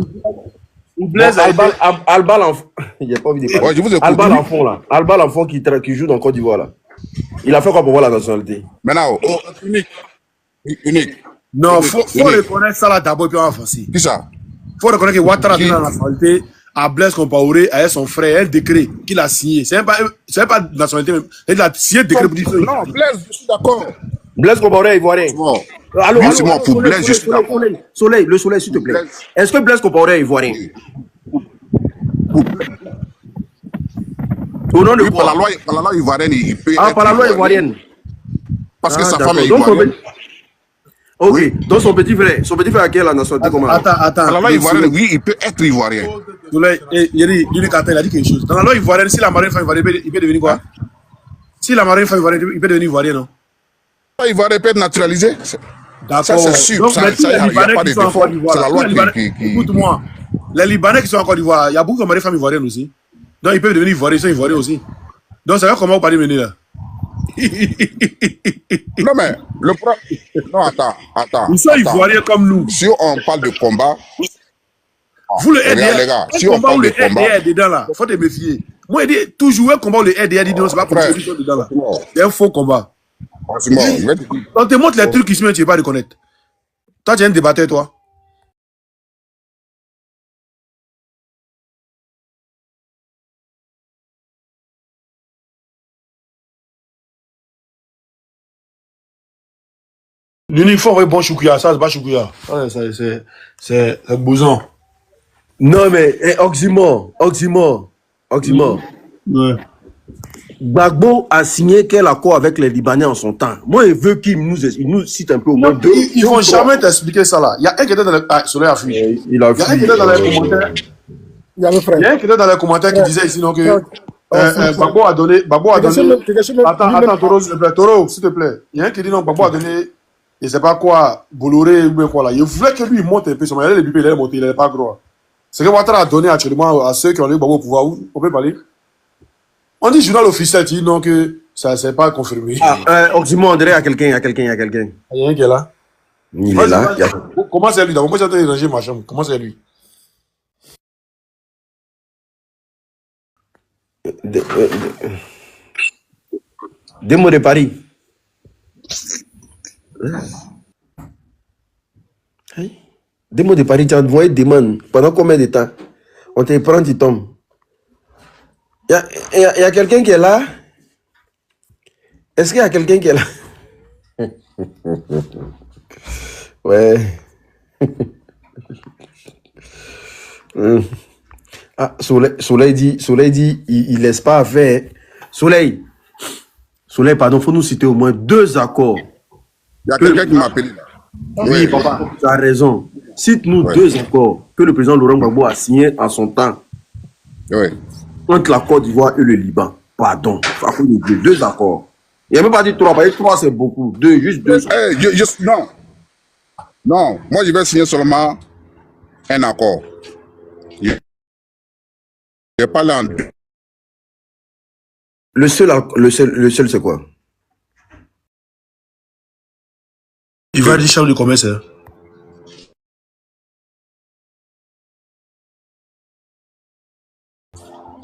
Albal en fond. Il n'y a pas envie de parler. Ouais, je vous écoute. Albal en fond là. Albal en fond qui joue dans Côte d'Ivoire là. Il a fait quoi pour voir la nationalité? Maintenant, unique. Non, faut reconnaître ça là d'abord et puis avancer. Qui ça? Faut reconnaître que Ouattara a donné la nationalité à Blaise Compaoré, à son frère, un décret qu'il a signé. C'est même pas nationalité même. Il a signé un décret pour dire ça. Non, Blaise, je suis d'accord. Blaise Compaoré est ivoirien. Allô, pour Blaise, je suis d'accord. Soleil, s'il te plaît. Est-ce que Blaise Compaoré est ivoirien? Au nom de oui, par la loi ivoirienne, il peut être par la loi ivoirienne. Parce que sa femme est ivoirienne. Ok, oui. Donc son petit frère a quelle la nationalité? Attends. Dans la loi ivoirienne, oui, il peut être ivoirien. Il a dit quelque chose. Dans la loi ivoirienne, si la marine femme ivoirienne, il peut devenir quoi? Si la marine femme ivoirienne, il peut devenir ivoirien, non? Ivoirien peut être naturalisé. D'accord. Ça, c'est sûr. Donc, ça, il n'y a pas de défaut. C'est la loi qui... Écoute-moi. Les Libanais qui sont en Côte d'Ivoire, il y a beaucoup de marines femmes ivoiriennes aussi. Donc, ils peuvent devenir ivoiriens, ils sont ivoiriens aussi. Donc, ça va comment vous parlez mener là? Non, mais le problème. Non, attends. Ils sont ivoiriens comme nous. Si on parle de combat. Vous le RDR, les gars, si on parle de combat. dedans là, faut te méfier. Moi, je dis toujours un combat où le RDR dit non, c'est pas pour ceux qui sont dedans là. C'est un faux combat. On te montre les trucs ici, mais tu ne vas pas reconnaître. Toi, tu es un débatteur, toi. L'uniforme est bon choukouya, ça c'est pas choukouya. C'est boson. Non mais Oxymore. Ouais. Gbagbo a signé quel accord avec les Libanais en son temps? Moi, il veut qu'il nous cite un peu au moins deux. Ils vont jamais t'expliquer ça là. Il y a un qui était dans le soleil affiché. Il y a un qui était dans les commentaires. Il y a un qui était dans les commentaires qui disait ici donc que Gbagbo a donné. Attends, Toro, s'il te plaît. Il y a un qui dit non, Gbagbo a donné. Je ne sais pas quoi, Bolloré ou bien quoi là. Il voulait que lui monte un peu. Il allait les monter, il n'est pas gros. C'est que Ouattara a donné actuellement à ceux qui ont eu Gbagbo au pouvoir. On peut parler. On dit journal officiel, tu dis non que ça c'est pas confirmé. Oxymore, on dirait à quelqu'un. Il y a un qui est là. Il est là. Comment c'est lui d'abord? Moi j'ai rangé ma chambre. Comment c'est lui? Des mots de Paris. Des mots de Paris, tu as envoyé des demande. Pendant combien de temps? On te prend, tu tombes. Il y a quelqu'un qui est là? Est-ce qu'il y a quelqu'un qui est là? Ouais. Ah, Soleil dit, il laisse pas faire. Soleil, pardon, faut nous citer au moins 2 accords. Il y a quelqu'un qui m'a appelé. Oui, papa, tu as raison. Cite-nous 2 accords que le président Laurent Gbagbo a signés en son temps. Oui. Entre la Côte d'Ivoire et le Liban. Pardon. À cause de 2 accords. Il n'y a même pas dit 3, parce que 3 c'est beaucoup. 2, juste 2. Non, moi je vais signer seulement un accord. Je vais parler en 2. Le seul c'est quoi? Il va dire chambre de commerce.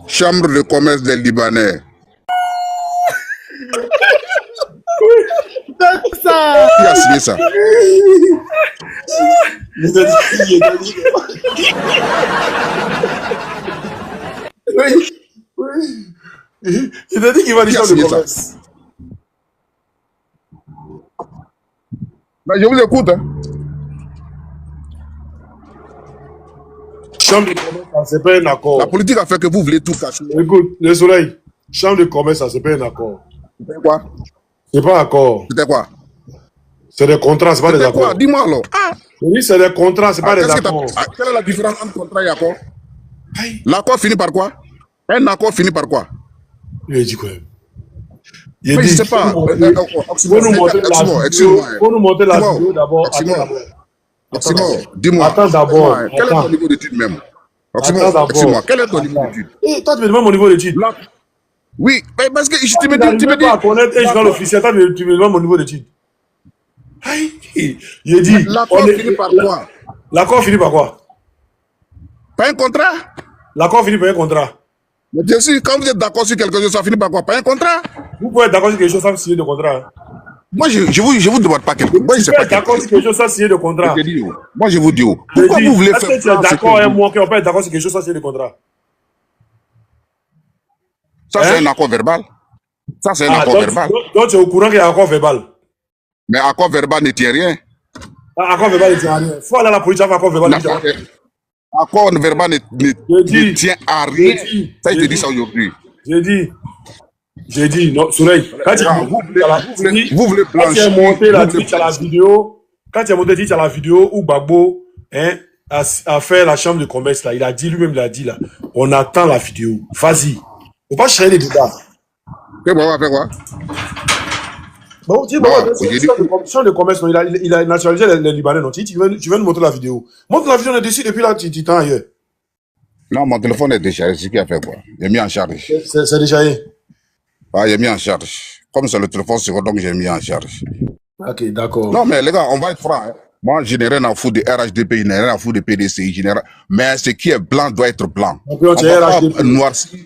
Chambre de commerce des Libanais. ça. Qui a signé ça? Il a dit qu'il va aller Qui a chambre de signé ça? commerce. Ben, je vous écoute. Hein. Chambre de commerce, ça c'est pas un La accord. politique a fait que vous voulez tout cacher. Écoute, le soleil, chambre de commerce, ça c'est pas un accord. C'était quoi? C'est pas un accord. C'était quoi? C'est des contrats, c'est pas des C'était quoi? accords. Dis-moi alors. Oui, c'est des contrats, c'est pas des Qu'est-ce que accords. quelle est la différence entre contrat et accord? L'accord finit par quoi? Un accord finit par quoi? Il a dit quoi? Il a Mais dit, je sais pas. faut nous montrer la vidéo. Excuse-moi. Faut nous montrer la Excuse-moi. vidéo d'abord. Excuse-moi. Attends d'abord. Oxymore, dis-moi. Attends d'abord. Quel est ton niveau d'études même? Oxymore, Attends excuse-moi. d'abord. Quel est ton niveau d'études? Et toi, tu me demandes mon niveau d'études. Oui, mais parce que tu Tu me n'arrives dis. pas à connaître un journal officiel. Toi, tu me demandes mon niveau d'études. Il a dit. L'accord finit par quoi? L'accord finit par quoi? Pas un contrat? L'accord finit par un contrat. Mais bien sûr, quand vous êtes d'accord sur quelque chose, ça finit par quoi? Pas un contrat? Vous pouvez être d'accord sur quelque chose sans signer de contrat. Moi, je vous demande pas quelque chose. Moi, je sais Vous pas êtes d'accord sur quelque chose sans signer de contrat. Moi, je vous dis, pourquoi vous voulez est-ce faire que tu es plan, c'est d'accord que avec vous- moi qu'on peut être d'accord sur quelque chose sans signer de contrat? Ça, c'est un accord verbal. Ça, c'est un accord verbal. Donc, tu es au courant qu'il y a un accord verbal. Mais accord verbal ne tient rien. Accord verbal, il ne tient à rien. Il faut aller à la police avec accord verbal. Accord verbal ne tient à rien. Ça, il te dit ça aujourd'hui. J'ai dit, non, Soleil, quand tu Vous voulez quand tu as monté la Twitch à la vidéo, quand tu as monté Twitch à la vidéo où Gbagbo a fait la chambre de commerce, là, il a dit, lui-même, il a dit, là, on attend la vidéo. Vas-y. Faut pas chercher les débats. Que Baba fait quoi? Bon, tu chambre de commerce, non, il a nationalisé les Libanais, non. Tu veux nous montrer la vidéo. Montre la vidéo, on est dessus, et puis là, tu t'en ailleurs. Non, mon téléphone est déchargé. C'est qui a fait quoi? Il est mis en charge. C'est déchargé. Ah, il est mis en charge. Comme c'est le téléphone, c'est donc j'ai mis en charge. Ok, d'accord. Non, mais les gars, on va être franc. Hein. Moi, je n'ai rien à foutre de RHDP, je n'ai rien à foutre de PDCI. Mais ce qui est blanc doit être blanc. Donc, on tu va es pas RHDP. noircir.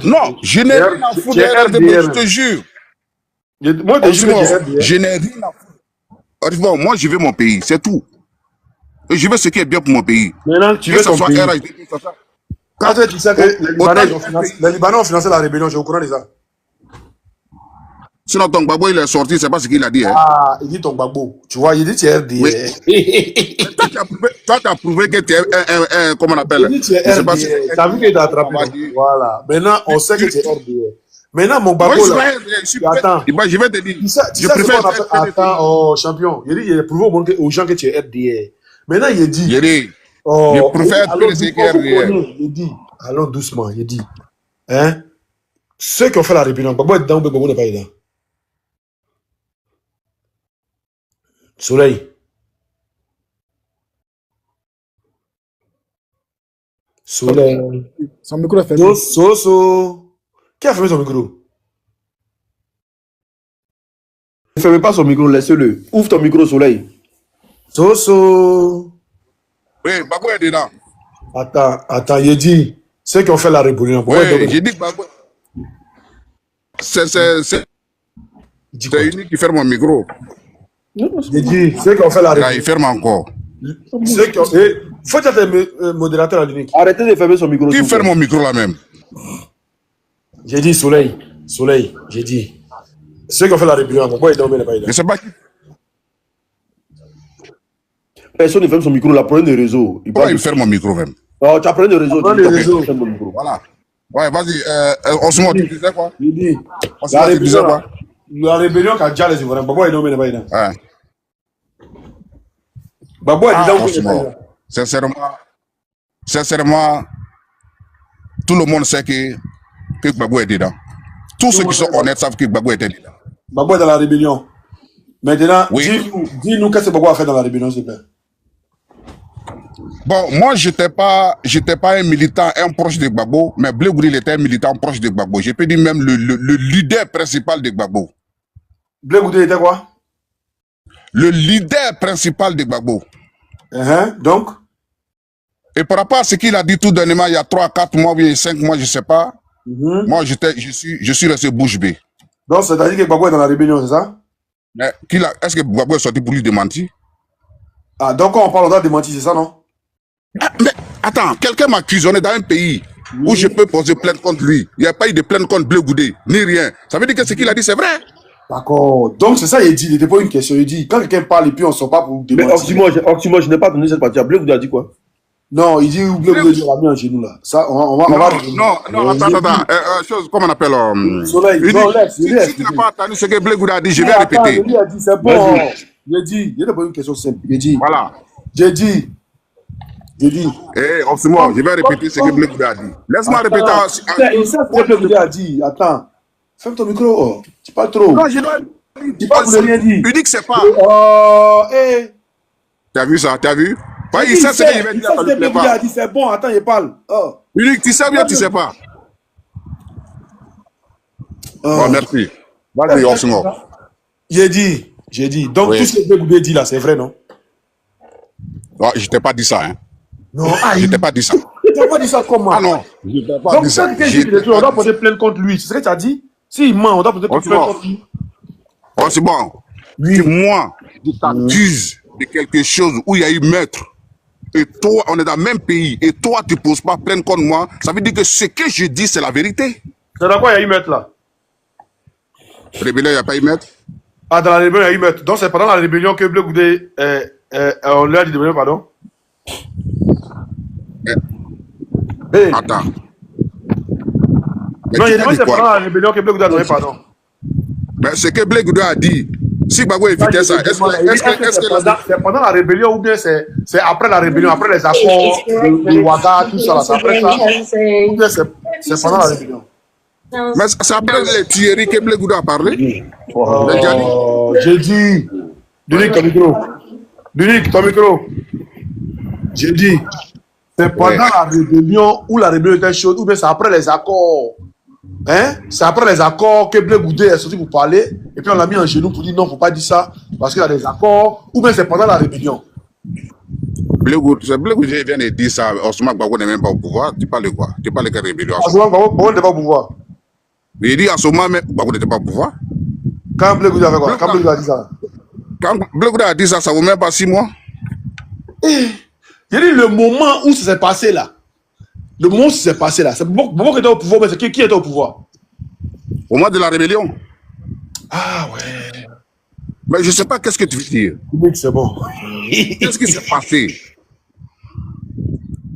Non, je n'ai rien à foutre de RHDP, je te jure. Moi, je n'ai rien à foutre. Moi, je veux mon pays, c'est tout. Et je veux ce qui est bien pour mon pays. Maintenant, tu veux ton pays. RHDP, ça. Quand tu sais que les Libanais ont financé la rébellion, j'ai au courant de ça. Sinon, ton Gbagbo, il est sorti, c'est pas ce qu'il a dit. Hein. Ah, il dit ton Gbagbo. Tu vois, il dit tu es RDA. Oui. Toi, tu as prouvé que tu es un comment on appelle? Il dit tu es RDA. Tu as vu qu'il t'a attrapé. Voilà. Maintenant, on sait que tu es RDA. Maintenant, mon Gbagbo, là. Attends. Je vais te dire. Je préfère. Attends, oh, champion. Il dit, il a prouvé aux gens que tu es RDA. Maintenant, il dit. Je préfère que les RDA. Il dit, allons doucement. Il dit, hein, ceux qui ont fait la rébellion, Gbagbo est dedans ou Gbagbo n'est pas dedans? Soleil. Soleil. Son micro est fermé. Soso. Qui a fermé son micro? Ne fermez pas son micro, laissez-le. Ouvre ton micro, Soleil. Soso. Oui, Gbagbo est dedans. Attends, il dit, ceux qui ont fait la rébellion. Oui, j'ai dit Gbagbo. C'est unique qui ferme mon micro. J'ai dit, ceux qui ont fait la rébellion. Là, il ferme encore. Ceux qui ont... faut être modérateur à l'unique. Arrêtez de fermer son micro. Qui ferme mon micro là même? J'ai dit Soleil, j'ai dit. Ceux qui ont fait la rébellion, pourquoi ils dorment pas dedans? Je sais pas qui. Personne ne ferme son micro, là, prenez des réseaux. Pourquoi il ferme mon micro même? Oh, tu as pris des réseaux. Voilà. Ouais, vas-y, on se montre, tu disais quoi? Il dit, la rébellion qui a déjà les Ivoiriens, pourquoi ils dorment pas dedans? Ouais. Gbagbo est dedans. Sincèrement, tout le monde sait que Gbagbo est dedans. Tous ceux qui sont honnêtes savent que Gbagbo était dedans. Gbagbo est dans la rébellion. Maintenant, oui. dis-nous qu'est-ce que Gbagbo a fait dans la rébellion, s'il te plaît. Bon, moi, j'étais pas un militant, un proche de Gbagbo, mais Blé Goudé, il était un militant proche de Gbagbo. Je peux dire même le leader principal de Gbagbo. Blé Goudé était quoi? Le leader principal de Gbagbo. Donc? Et par rapport à ce qu'il a dit tout dernièrement, il y a 3, 4 mois, ou 5 mois, je ne sais pas, moi, je suis resté bouche bée. Donc, c'est-à-dire que Gbagbo est dans la rébellion, c'est ça? Mais est-ce que Gbagbo est sorti pour lui démentir? Ah, donc quand on parle, on doit démentir, c'est ça, non? Ah, mais attends, quelqu'un m'a cuisonné dans un pays où je peux poser plainte contre lui. Il n'y a pas eu de plainte contre Blé Goudé, ni rien. Ça veut dire que ce qu'il a dit, c'est vrai. D'accord. Donc c'est ça, il dit. Il n'était pas une question. Il dit, quand quelqu'un parle et puis on ne sort pas pour Mais démentir. Oxymo, je n'ai pas donné cette partie. Blé Goudé a dit quoi? Non, il dit, Blé Goudé l'a mis en genou, là. Ça, on va... Non, attends. Chose, comment on appelle Soleil, il non, dit, laisse, si tu n'as pas entendu ce que Blé Goudé a dit, je vais répéter. Il a dit, c'est bon. J'ai dit, il n'y a pas une question simple. J'ai dit. Voilà. J'ai dit. Eh, Oxymo, je vais répéter ce que Blé Goudé a dit. Laisse-moi répéter. Il sait ce que Blé Goudé a dit. Attends. Ferme ton micro. Oh. Tu parles trop. Non, je dois... Tu parles pour rien dire. Unique, c'est pas. Oh, eh. T'as vu ça? T'as vu? Il sait ce qu'il va dire, ça ne plaît pas. Il a dit, c'est bon, attends, il parle. Oh. Unique, tu sais bien, tu sais pas. Bon, merci. Vas-y, Oxymo. J'ai dit. Donc, tout ce que Blé Goudé dit là, c'est vrai, non? Non, je t'ai pas dit ça, hein. Non, je t'ai pas dit ça. Tu n'as pas dit ça comment? Ah non, je t'ai pas donc, dit ça. Donc, quand on doit poser plainte contre lui, c'est ce que tu as dit? S'il ment, on doit poser plainte contre lui. Oh, c'est bon. Oui. Moi, je t'accuse de quelque chose où il y a eu meurtre. Et toi, on est dans le même pays. Et toi, tu ne poses pas plainte contre moi. Ça veut dire que ce que je dis, c'est la vérité. C'est dans quoi il y a eu meurtre là? Rébellion, il n'y a pas eu meurtre? Ah, dans la rébellion, il y a eu meurtre. Donc, c'est pendant la rébellion que Blé Goudé, on lui a dit de venir, pardon? Hey. Attends. Mais non, il y a des c'est pendant la rébellion que Blé Goudé a donné pardon. Mais ce que Blé Goudé a dit, si Gbagbo évitait ça, est-ce que c'est pendant la rébellion ou bien c'est après la rébellion, après les accords de Ouaga, tout ça, là, c'est après ça? Ou bien c'est pendant la rébellion? Mais c'est après les tueries que Blé Goudé a parlé? J'ai dit. Dunique, ton micro. J'ai dit. C'est pendant la rébellion où la rébellion était chaude, ou bien c'est après les accords. Hein? C'est après les accords que Blé Goudé est sorti pour parler, et puis on l'a mis en genou pour dire non, il ne faut pas dire ça, parce qu'il y a des accords, ou bien c'est pendant la rébellion. Blé Goudé vient de dire ça, Ousmane Gbagbo n'est même pas au pouvoir. Tu parles de quoi? Tu parles de quelle rébellion? Ousmane Gbagbo n'était pas au pouvoir. Mais il dit à ce moment même Gbagbo n'était pas au pouvoir. Quand Blé Goudé avait quoi? Quand Blé Goudé a dit ça? Quand Blé Goudé a dit ça, ça vaut même pas 6 mois. J'ai dit le moment où ça s'est passé là. Le moment où ça s'est passé là. C'est Gbagbo qui était au pouvoir, mais c'est qui était au pouvoir? Au moment de la rébellion. Ah ouais. Mais je ne sais pas qu'est-ce que tu veux dire. C'est bon. Qu'est-ce qui s'est passé?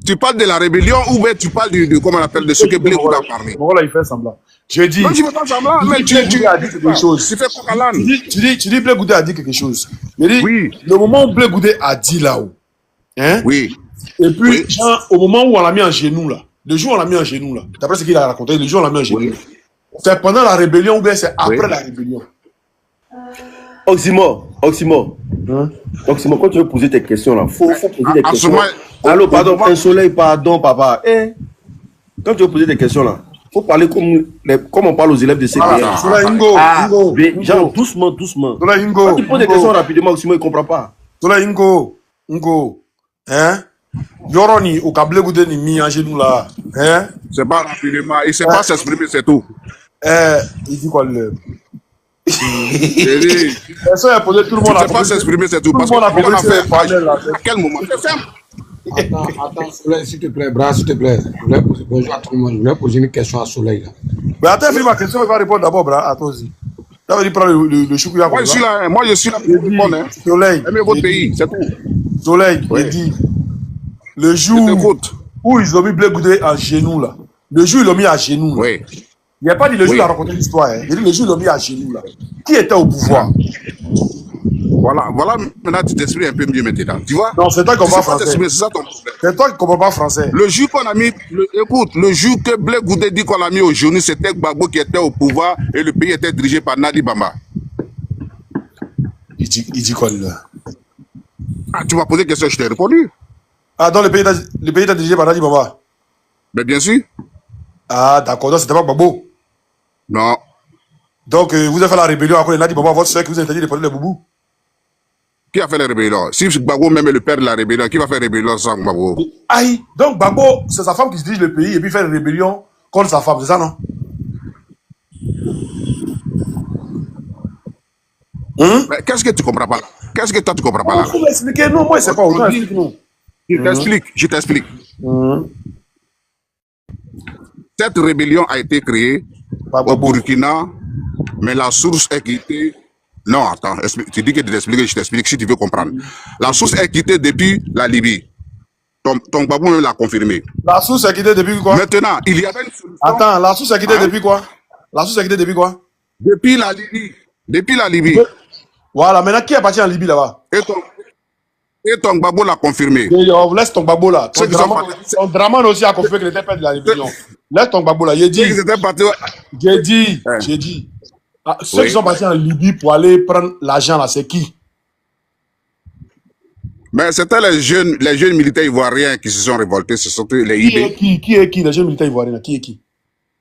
Tu parles de la rébellion ou bien tu parles de comment on appelle, de ce que Blé Goudé a parlé? Voilà, il fait semblant. Je dis. Non, tu fais pas semblant, mais tu as dit quelque chose. Tu fais quoi, Alan? Tu dis Blé Goudé a dit quelque chose. Je dis, oui. Le moment où Blé Goudé a dit là-haut. Hein? Oui. Et puis, oui. Au moment où on l'a mis en genou là. Le jour où on l'a mis en genou là. D'après ce qu'il a raconté, le jour où on l'a mis en genou. Oui. C'est pendant la rébellion ou bien c'est après la rébellion? Oxymo, quand tu veux poser tes questions là, faut poser des questions. Allô, pardon, un soleil, pardon, papa. Quand tu veux poser des questions là, faut parler comme on parle aux élèves de CPR. Genre, doucement. Quand tu poses des questions rapidement, Oxymo, il ne comprend pas. Hein? Yoroni, au Blé Goudé ni mis en genou là. Hein? C'est pas rapidement, il ne sait pas s'exprimer, c'est tout. Il dit quoi le. Ça a posé tout le monde. Tu ne sais pas s'exprimer, c'est tout. Parce qu'on a fait à quel moment? C'est simple. Attends, Soleil, s'il te plaît, Bras, s'il te plaît. Bonjour à tout le monde. Je voulais poser une question à Soleil. Là. Mais attends, fais ma question, il va répondre d'abord, Bras. Attends aussi. Tu vas prendre le chou. Moi, je suis là pour répondre. Soleil. Aimez votre pays, c'est tout. Soleil, il dit. Le jour où ils ont mis Blé Goudé en genou, là. Le jour où ils l'ont mis à genoux. Oui. Il n'y a pas dit le jour où il a raconté l'histoire. Hein. Il dit le jour où ils l'ont mis à genoux, là. Qui était au pouvoir? Voilà, maintenant tu t'exprimes un peu mieux maintenant. Tu vois? Non, c'est toi qui comprends pas français. C'est ça ton problème. C'est toi qui comprends pas français. Le jour qu'on a mis, le jour que Blé Goudé dit qu'on l'a mis au genou, c'était Gbagbo qui était au pouvoir et le pays était dirigé par Nadi Bamba. Il dit quoi là? Ah, tu m'as posé une question, je t'ai répondu. Ah, donc le pays était dirigé par Nadi Bamba? Mais bien sûr. Ah, d'accord, donc c'était pas Gbagbo? Non. Donc, vous avez fait la rébellion après Nadi Bamba, votre soeur qui vous a interdit de parler de Boubou? Qui a fait la rébellion? Si Gbagbo même est le père de la rébellion, qui va faire rébellion sans Gbagbo? Aïe, donc Gbagbo, c'est sa femme qui se dirige le pays et puis fait une rébellion contre sa femme, c'est ça, non? Mais qu'est-ce que tu comprends pas là? Qu'est-ce que toi tu comprends pas là? Il faut m'expliquer. Non, moi, c'est pas autant. Explique-nous. Je t'explique. Cette rébellion a été créée au Burkina, mais la source est quittée. Non, attends, tu dis que tu t'expliques, je t'explique si tu veux comprendre. La source est quittée depuis la Libye. Ton babou l'a confirmé. La source est quittée depuis quoi? Maintenant, il y avait une solution. Attends, la source est quittée depuis quoi? La source est quittée depuis quoi? Depuis la Libye. Depuis la Libye. Voilà, maintenant qui est parti en Libye là-bas? Et ton babou l'a confirmé. On laisse ton babou là. Ton Draman aussi a confirmé qu'il était pas de la rébellion. Laisse ton babou là. J'ai dit. Ah, ceux qui sont partis en Libye pour aller prendre l'argent là, c'est qui? Mais c'était les jeunes militaires ivoiriens qui se sont révoltés, c'est surtout les IB. Qui est qui? Les jeunes militaires ivoiriens, qui est qui?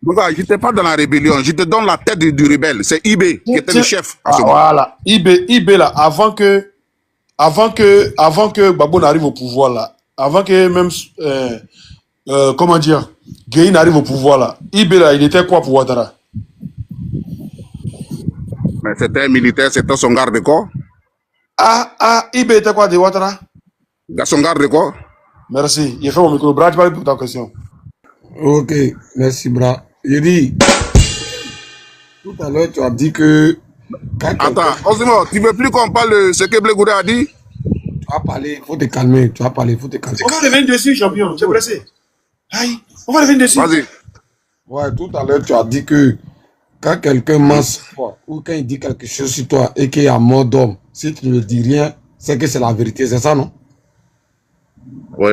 Je n'étais pas dans la rébellion, je te donne la tête du rebelle, c'est IB qui était le chef. Voilà, IB là, avant que Gbagbo n'arrive au pouvoir là, avant que même, comment dire, Gueye n'arrive au pouvoir là, IB là, il était quoi pour Ouattara? Mais c'était un militaire, c'était son garde-corps. IB était quoi de Ouattara? Son garde-corps. Merci, il fait mon micro. Bra, tu parles pour ta question. Ok, merci Bra. Je dis, tout à l'heure tu as dit que... Attends, Osimo, tu ne veux plus qu'on parle de ce que Blé Goudé a dit? Tu vas parler, il faut te calmer, tu vas parler, il faut te calmer. On va revenir dessus, champion, tu es pressé. Aïe, on va revenir dessus. Vas-y. Ouais, tout à l'heure tu as dit que quand quelqu'un masse toi, ou quand il dit quelque chose sur toi et qu'il y a mort d'homme, si tu ne dis rien, c'est que c'est la vérité, c'est ça, non? Oui.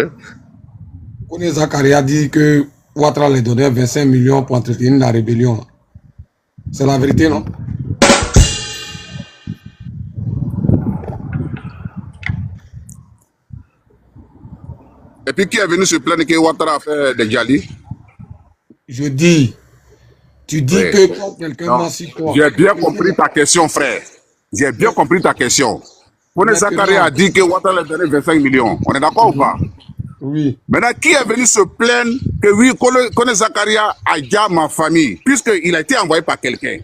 Kone Zakari a dit que Ouattara lui donnait 25 millions pour entretenir la rébellion. C'est la vérité, non? Et puis qui est venu se plaindre que Ouattara a fait des Djali? Je dis, tu dis que quand quelqu'un m'a sur toi... J'ai bien compris ta question, frère. J'ai bien compris ta question. Kone Zakari a dit que Ouattara lui donnait 25 millions. On est d'accord ou pas? Oui. Maintenant, qui est venu se plaindre que oui, Kone Zakaria a déjà ma famille, puisqu'il a été envoyé par quelqu'un?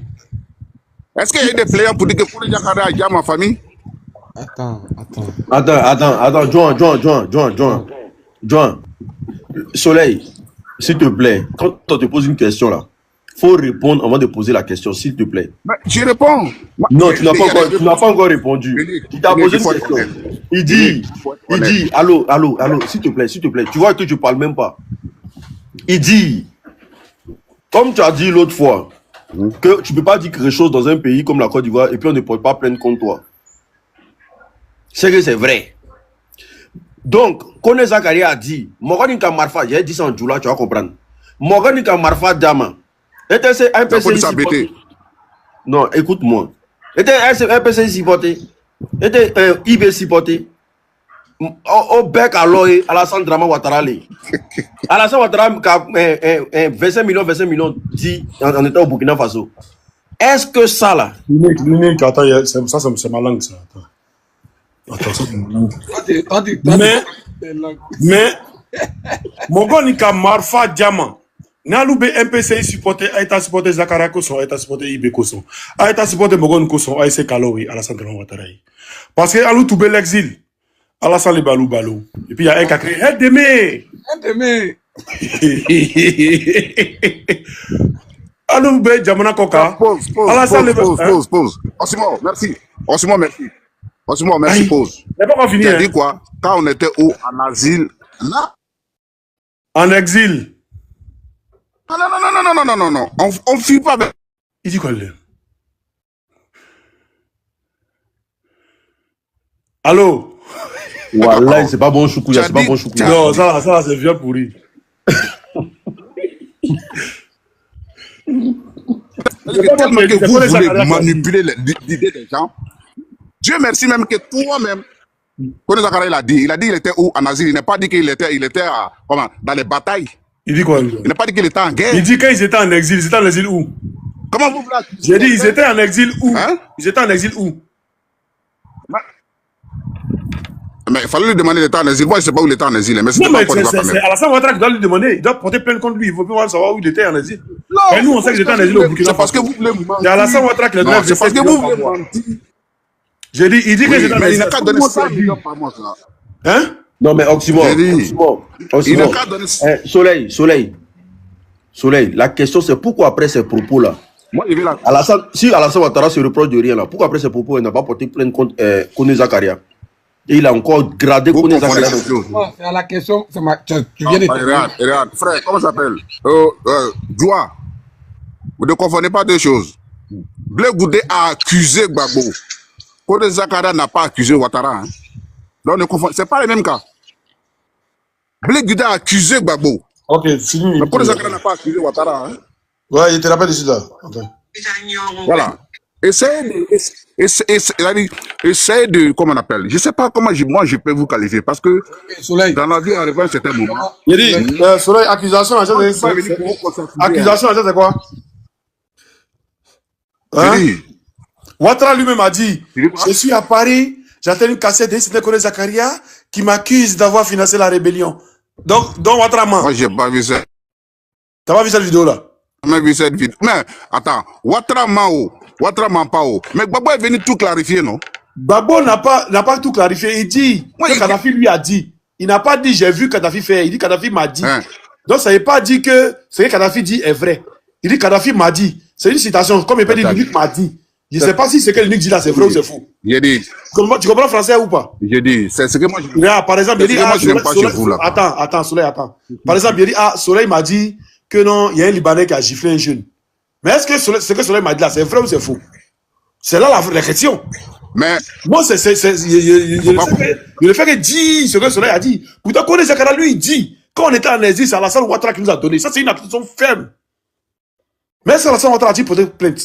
Est-ce qu'il y a eu des plaignants pour dire que Kone Zakaria a déjà ma famille? Attends. John. Soleil, s'il te plaît, quand on te pose une question là, faut répondre avant de poser la question, s'il te plaît. Mais je réponds. Non, tu n'as pas encore répondu. Tu t'as posé une question. Il dit, allô, s'il te plaît. Tu vois que tu parles même pas. Il dit, comme tu as dit l'autre fois, que tu peux pas dire quelque chose dans un pays comme la Côte d'Ivoire et puis on ne porte pas plainte contre toi. C'est que c'est vrai. Donc, Kone Zakari a dit, Morgan Marfa, j'ai dit ça en Djoula, tu vas comprendre. Morgan Marfa Dama. Était un PCI supporté. Non, écoute-moi. Était un PCI supporté. Était un IB supporté. Au bec à l'oeil, Alassane Draman Ouattara. Alassane Ouattara, 25 millions dit en étant au Burkina Faso. Est-ce que ça là? Attends, ça c'est ma langue ça. Attends, ça c'est ma langue. Mais, Mogonika Marfa Diamant. Naloube MPCI supporté, Aïta supporté Zakaria Koson, Aïta supporté IB Koson, Aïta supporté Mogon Koson, Aïsé Kaloui, Alassane Draman Ouattara. Parce que Alou Toubé l'exil, Alassane Balou. Et puis il y a un qui a créé Aide-moi. Alou Bé Djamana Koka. Pause. Osimo, merci. Pause. C'est pas fini. Tu as dit quoi? Quand on était où? En asile. Là? En exil. Non. On ne fuit pas. Il dit quoi là? Allô? Wallah, c'est pas bon choukouya, Non, ça c'est vieux pourri. Tellement que vous voulez manipuler l'idée des gens. Dieu merci même que toi-même, Kone Zakaria il a dit il était où? En asile. Il n'a pas dit qu'il était dans les batailles. Il dit quoi? Il n'a pas dit qu'il était en guerre. Il dit qu'ils étaient en exil. Ils étaient en exil où? Comment vous voulez? J'ai dit ils étaient en exil où? Ils étaient en exil où? Mais il fallait lui demander d'état en exil. Moi, je ne sais pas où il était en exil. Mais non, mais c'est Alassane Ouattara qui doit lui demander. Il doit porter plainte contre lui. Il ne faut plus savoir où il était en exil. Non, et nous, on sait qu'il était en exil au Burkina Faso. C'est parce que vous voulez mentir. C'est Alassane Ouattara qui le doit. C'est parce que vous voulez mentir. J'ai dit, il dit que c'est dans mais il n'a qu'à donner 100 millions par mois, ça. Hein? Non, mais Oxymore. Il n'a qu'à donner... Soleil, la question c'est pourquoi après ces propos-là, moi, je vais la... si Alassane Ouattara se reproche de rien là, pourquoi après ces propos il n'a pas porté plainte contre Kone Zakaria? Et il a encore gradé Kone Zakaria. C'est à la question, tu viens de... Regarde, frère, comment ça s'appelle? Joua, vous ne confondez pas deux choses. Blé Goudé a accusé Gbagbo. Kone Zakaria n'a pas accusé Ouattara. Hein. Donc, ne confondez... c'est pas les mêmes cas. Blé Goudé a accusé Gbagbo. Ok, fini. Mais Kone Zakaria n'a pas accusé Ouattara. Hein. Ouais, il te rappelle ici là. Okay. Voilà. Essayez de, comment on appelle, je ne sais pas comment moi je peux vous qualifier parce que Soleil. Dans la vie, arrivé à un certain moment. Il dit, Soleil, accusation, accusation, c'est quoi? Hein? Ouattara lui-même a dit, je suis à Paris, j'attends une cassette de c'était Kone Zakaria qui m'accuse d'avoir financé la rébellion. Donc Ouattara ment. Moi, j'ai pas vu ça. T'as pas vu cette vidéo là? J'ai vu cette vidéo. Mais attends, Ouattara ment pas. Mais Gbagbo est venu tout clarifier, non? Gbagbo n'a pas tout clarifié. Il dit que Kadhafi lui a dit. Il n'a pas dit j'ai vu Kadhafi faire. Il dit Kadhafi m'a dit. Hein. Donc ça ne veut pas dire que ce que Kadhafi dit est vrai. Il dit Kadhafi m'a dit. C'est une citation. Comme il peut dire Luc m'a dit. Je ne sais pas si ce que Luc dit là c'est vrai ou c'est faux. J'ai dit. Tu comprends français ou pas? J'ai dit. C'est ce que moi je. Là, par exemple, il dit attends, Soleil, attends. Par exemple, il dit Soleil m'a dit que non, il y a un Libanais qui a giflé un jeune. Mais est-ce que ce que Soleil m'a dit là, c'est vrai ou c'est faux? C'est là la question. Mais moi, le fait que dit ce que Soleil a dit. Pourtant, Kone Zakaria, lui, il dit, quand on était en exil, c'est Alassane Ouattara qui nous a donné. Ça, c'est une accusation ferme. Mais est-ce qu'Alassane Ouattara a dit porter plainte?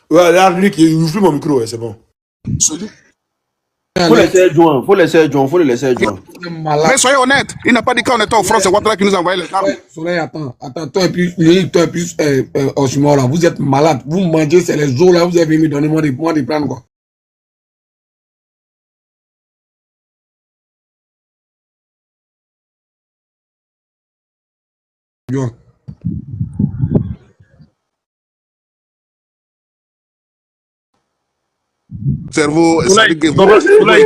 Ouais, là, Luc, il ouvre plus mon micro, c'est bon. Faut le laisser joindre. Mais soyez honnête, il n'a pas dit qu'on était en France, c'est Ouattara qui nous a envoyé les armes. Soleil, attends, toi et puis, Oshimor, là, vous êtes malade, vous mangez, c'est les os là, vous avez mis, donnez-moi des plans, quoi. Bien. Cerveau, Soleil, tu comprends, Djoula,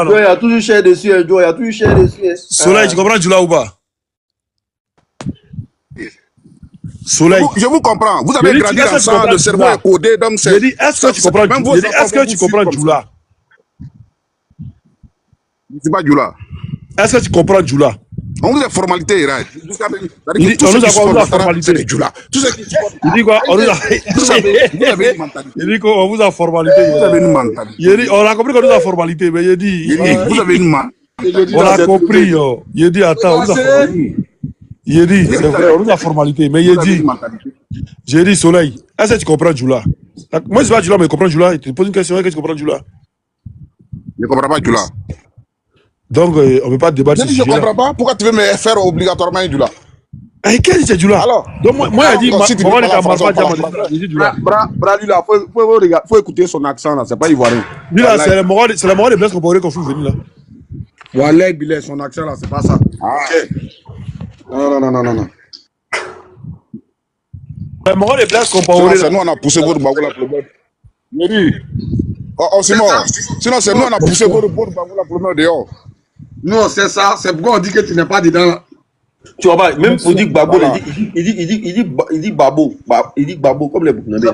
non? Il y a toujours cher dessus, il y a toujours cher dessus. Soleil, tu comprends Djoula ou pas? Soleil. Je vous comprends. Vous avez grandi dans ça, le cerveau est codé, donc c'est. Je dis, est-ce que tu comprends Djoula? C'est pas Djoula. Est-ce que tu comprends Djoula? On vous a formalité, right? On nous a formalité. Il dit quoi? On nous a Il dit qu'on vous a formalité. Vous avez une mentalité. On a compris qu'on nous a formalité, mais il dit. Vous avez une main. On a compris, yo. Il dit, attends, on nous a formalité. Il dit, c'est vrai, on nous a formalité, mais il dit. J'ai dit, Soleil, est-ce que tu comprends Djoula? Moi, je ne sais pas Djoula, mais je comprends Djoula. Il te pose une question, est-ce que tu comprends Djoula? Je ne comprends pas Djoula. Donc, on ne peut pas débattre. Je ne comprends pas. Pourquoi tu veux me faire obligatoirement un Djoula? Et qu'est-ce que c'est Djoula? Alors, donc, moi, il dit, lui là, faut écouter son accent là, c'est pas ivoirien. Lui là, c'est le moral de Blaise Compaoré qu'on fait venir là. Voilà, Billet, son accent là, c'est pas ça. Ok. Non. Le moral de Blaise Compaoré. C'est nous, on a poussé votre bagoula problème. Sinon, c'est nous, on a poussé votre bagoula problème dehors. Non, c'est ça, c'est pourquoi on dit que tu n'es pas dedans. Tu vois pas, même pour dire Gbagbo, il dit Babo, il dit Babo comme les Burkinabés.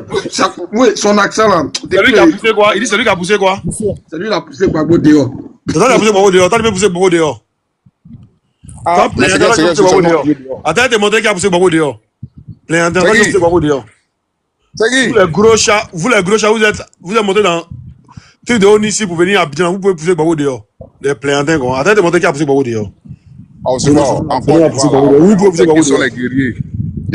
Oui, son accent là. C'est lui qui a poussé quoi? Il dit c'est lui qui a poussé quoi? C'est lui qui a poussé Gbagbo dehors. C'est toi qui a poussé Gbagbo dehors, t'as même poussé Gbagbo dehors. Attends, de montrer qui a poussé Gbagbo dehors. Pléantin, qui a poussé Gbagbo dehors. C'est qui? Vous les gros chats, vous êtes montés dans truc de haut ici pour venir à Abidjan, vous pouvez pousser Gbagbo dehors. Les Pléantins, quoi. Attends de montrer qui a poussé Gbagbo dehors. C'est bon, encore ceux qui sont les guerriers.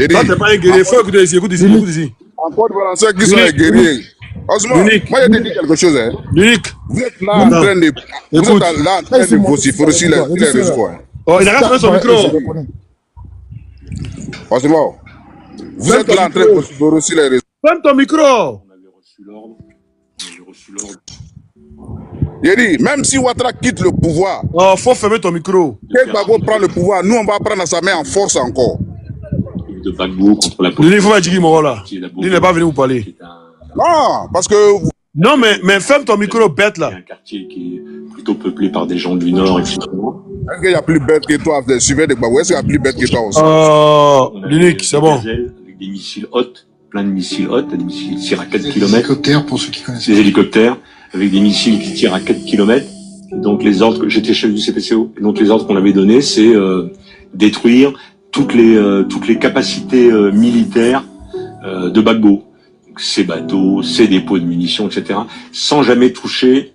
Toi, t'es pas un guerrier, faut écouter ici, écoute ici. Encore voilà, ceux qui sont les guerriers. Osman, moi je te dis quelque chose. L'unique. Vous êtes là en train de vociférer sur les réseaux. Oh, il a qu'à fermer son micro. Osman, vous êtes là en train de vociférer sur les réseaux. Ferme ton micro. On avait reçu l'ordre. Il dit, même si Ouattara quitte le pouvoir, faut fermer ton micro. Gbagbo prend le pouvoir, nous on va prendre sa main en force encore. de Gbagbo contre la police. Il faut dire mon là. Il n'est pas venu vous parler. Non, parce que... Non, mais ferme ton micro bête là. C'est un quartier qui est plutôt peuplé par des gens du Nord, etc. Est-ce qu'il y a plus bête que toi, suivez de Gbagbo? Est-ce qu'il y a plus bête que toi aussi? L'unique, c'est bon. Avec des missiles hautes, plein de missiles hautes, des missiles qui tirent à 4 km. Des hélicoptères, pour ceux qui connaissent. Des hélicoptères, avec des missiles qui tirent à 4 km. Donc les ordres, j'étais chef du CPCO, et donc les ordres qu'on avait donnés, c'est détruire toutes les capacités militaires de Gbagbo. Ses bateaux, ses dépôts de munitions, etc., sans jamais toucher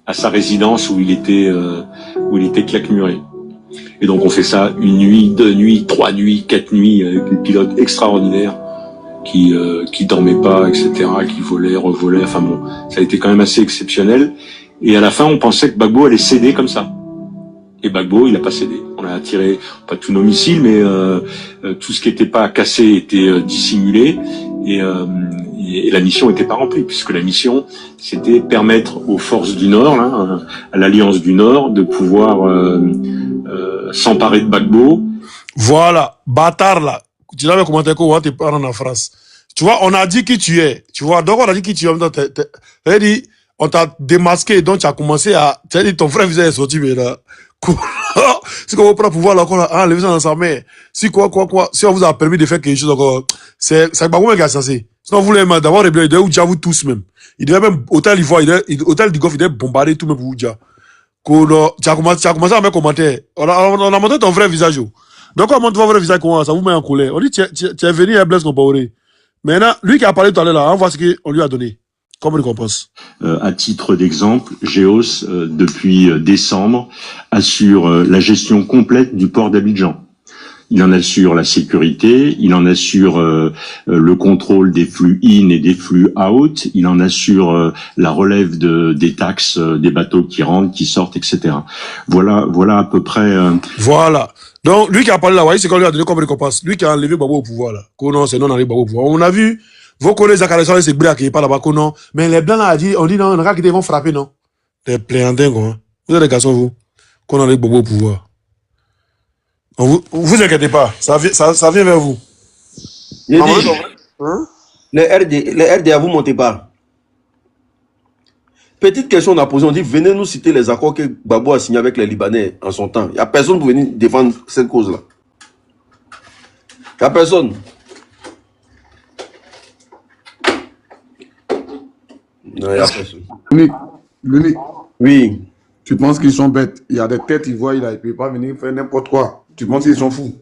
à sa résidence où il était claquemuré. Et donc on fait ça une nuit, 2 nuits, 3 nuits, 4 nuits, avec des pilotes extraordinaires qui dormaient pas, etc., qui volaient, revolaient. Enfin bon, ça a été quand même assez exceptionnel. Et à la fin, on pensait que Gbagbo allait céder comme ça. Et Gbagbo, il a pas cédé. On a tiré pas tous nos missiles, mais tout ce qui n'était pas cassé était dissimulé. Et la mission n'était pas remplie, puisque la mission, c'était permettre aux forces du Nord, là, à l'Alliance du Nord, de pouvoir s'emparer de Gbagbo. Voilà, bâtard là. Tu l'avais commenté comment tu parles en France. Tu vois, on a dit qui tu es. Tu vois, donc on a dit qui tu es. On t'a démasqué, donc tu as commencé à... Tu as dit ton frère visait sortir, mais là... C'est qu'on va prendre pouvoir là, qu'on a enlevé ça dans sa main. Si si on vous a permis de faire quelque chose encore, c'est Gbagbo qui a censé. Sinon, vous voulez d'abord rébellion, il devait vous dire vous tous même. Il devait même, Hôtel d'Ivoire, Hôtel du Golfe, il devait bombarder tout même pour vous dire. Tu as commencé à mettre commentaire. On a montré ton vrai visage. Donc, on montre ton vrai visage, ça vous met en colère. On dit, tu es venu à Blaise Compaoré. Maintenant, lui qui a parlé tout à l'heure là, on voit ce qu'on lui a donné. Comme récompense. À titre d'exemple, Géos, depuis décembre, assure la gestion complète du port d'Abidjan. Il en assure la sécurité, il en assure le contrôle des flux in et des flux out, il en assure la relève des taxes des bateaux qui rentrent, qui sortent, etc. Voilà à peu près... Voilà. Donc, lui qui a parlé là, c'est qu'on lui a donné comme récompense. Lui qui a enlevé Gbagbo au pouvoir là. Non, c'est non enlevé Gbagbo au pouvoir. On a vu... Vos collègues Zakaria c'est Bria qui est pas là-bas, non. Mais les blancs là, on dit non, on a qui vont frapper, non. Les pléantins, quoi. Vous êtes des garçons, vous. Qu'on a les Gbagbo au pouvoir. Vous inquiétez pas, ça vient vers vous. Les RDA, vous montez pas. Petite question on a posée, on dit venez nous citer les accords que Gbagbo a signés avec les Libanais en son temps. Il n'y a personne pour venir défendre cette cause-là. Il n'y a personne. Non, il y a personne. L'unique. Oui. Tu penses qu'ils sont bêtes? Il y a des têtes, ils voient, il ne peut pas venir faire n'importe quoi. Tu penses qu'ils sont fous?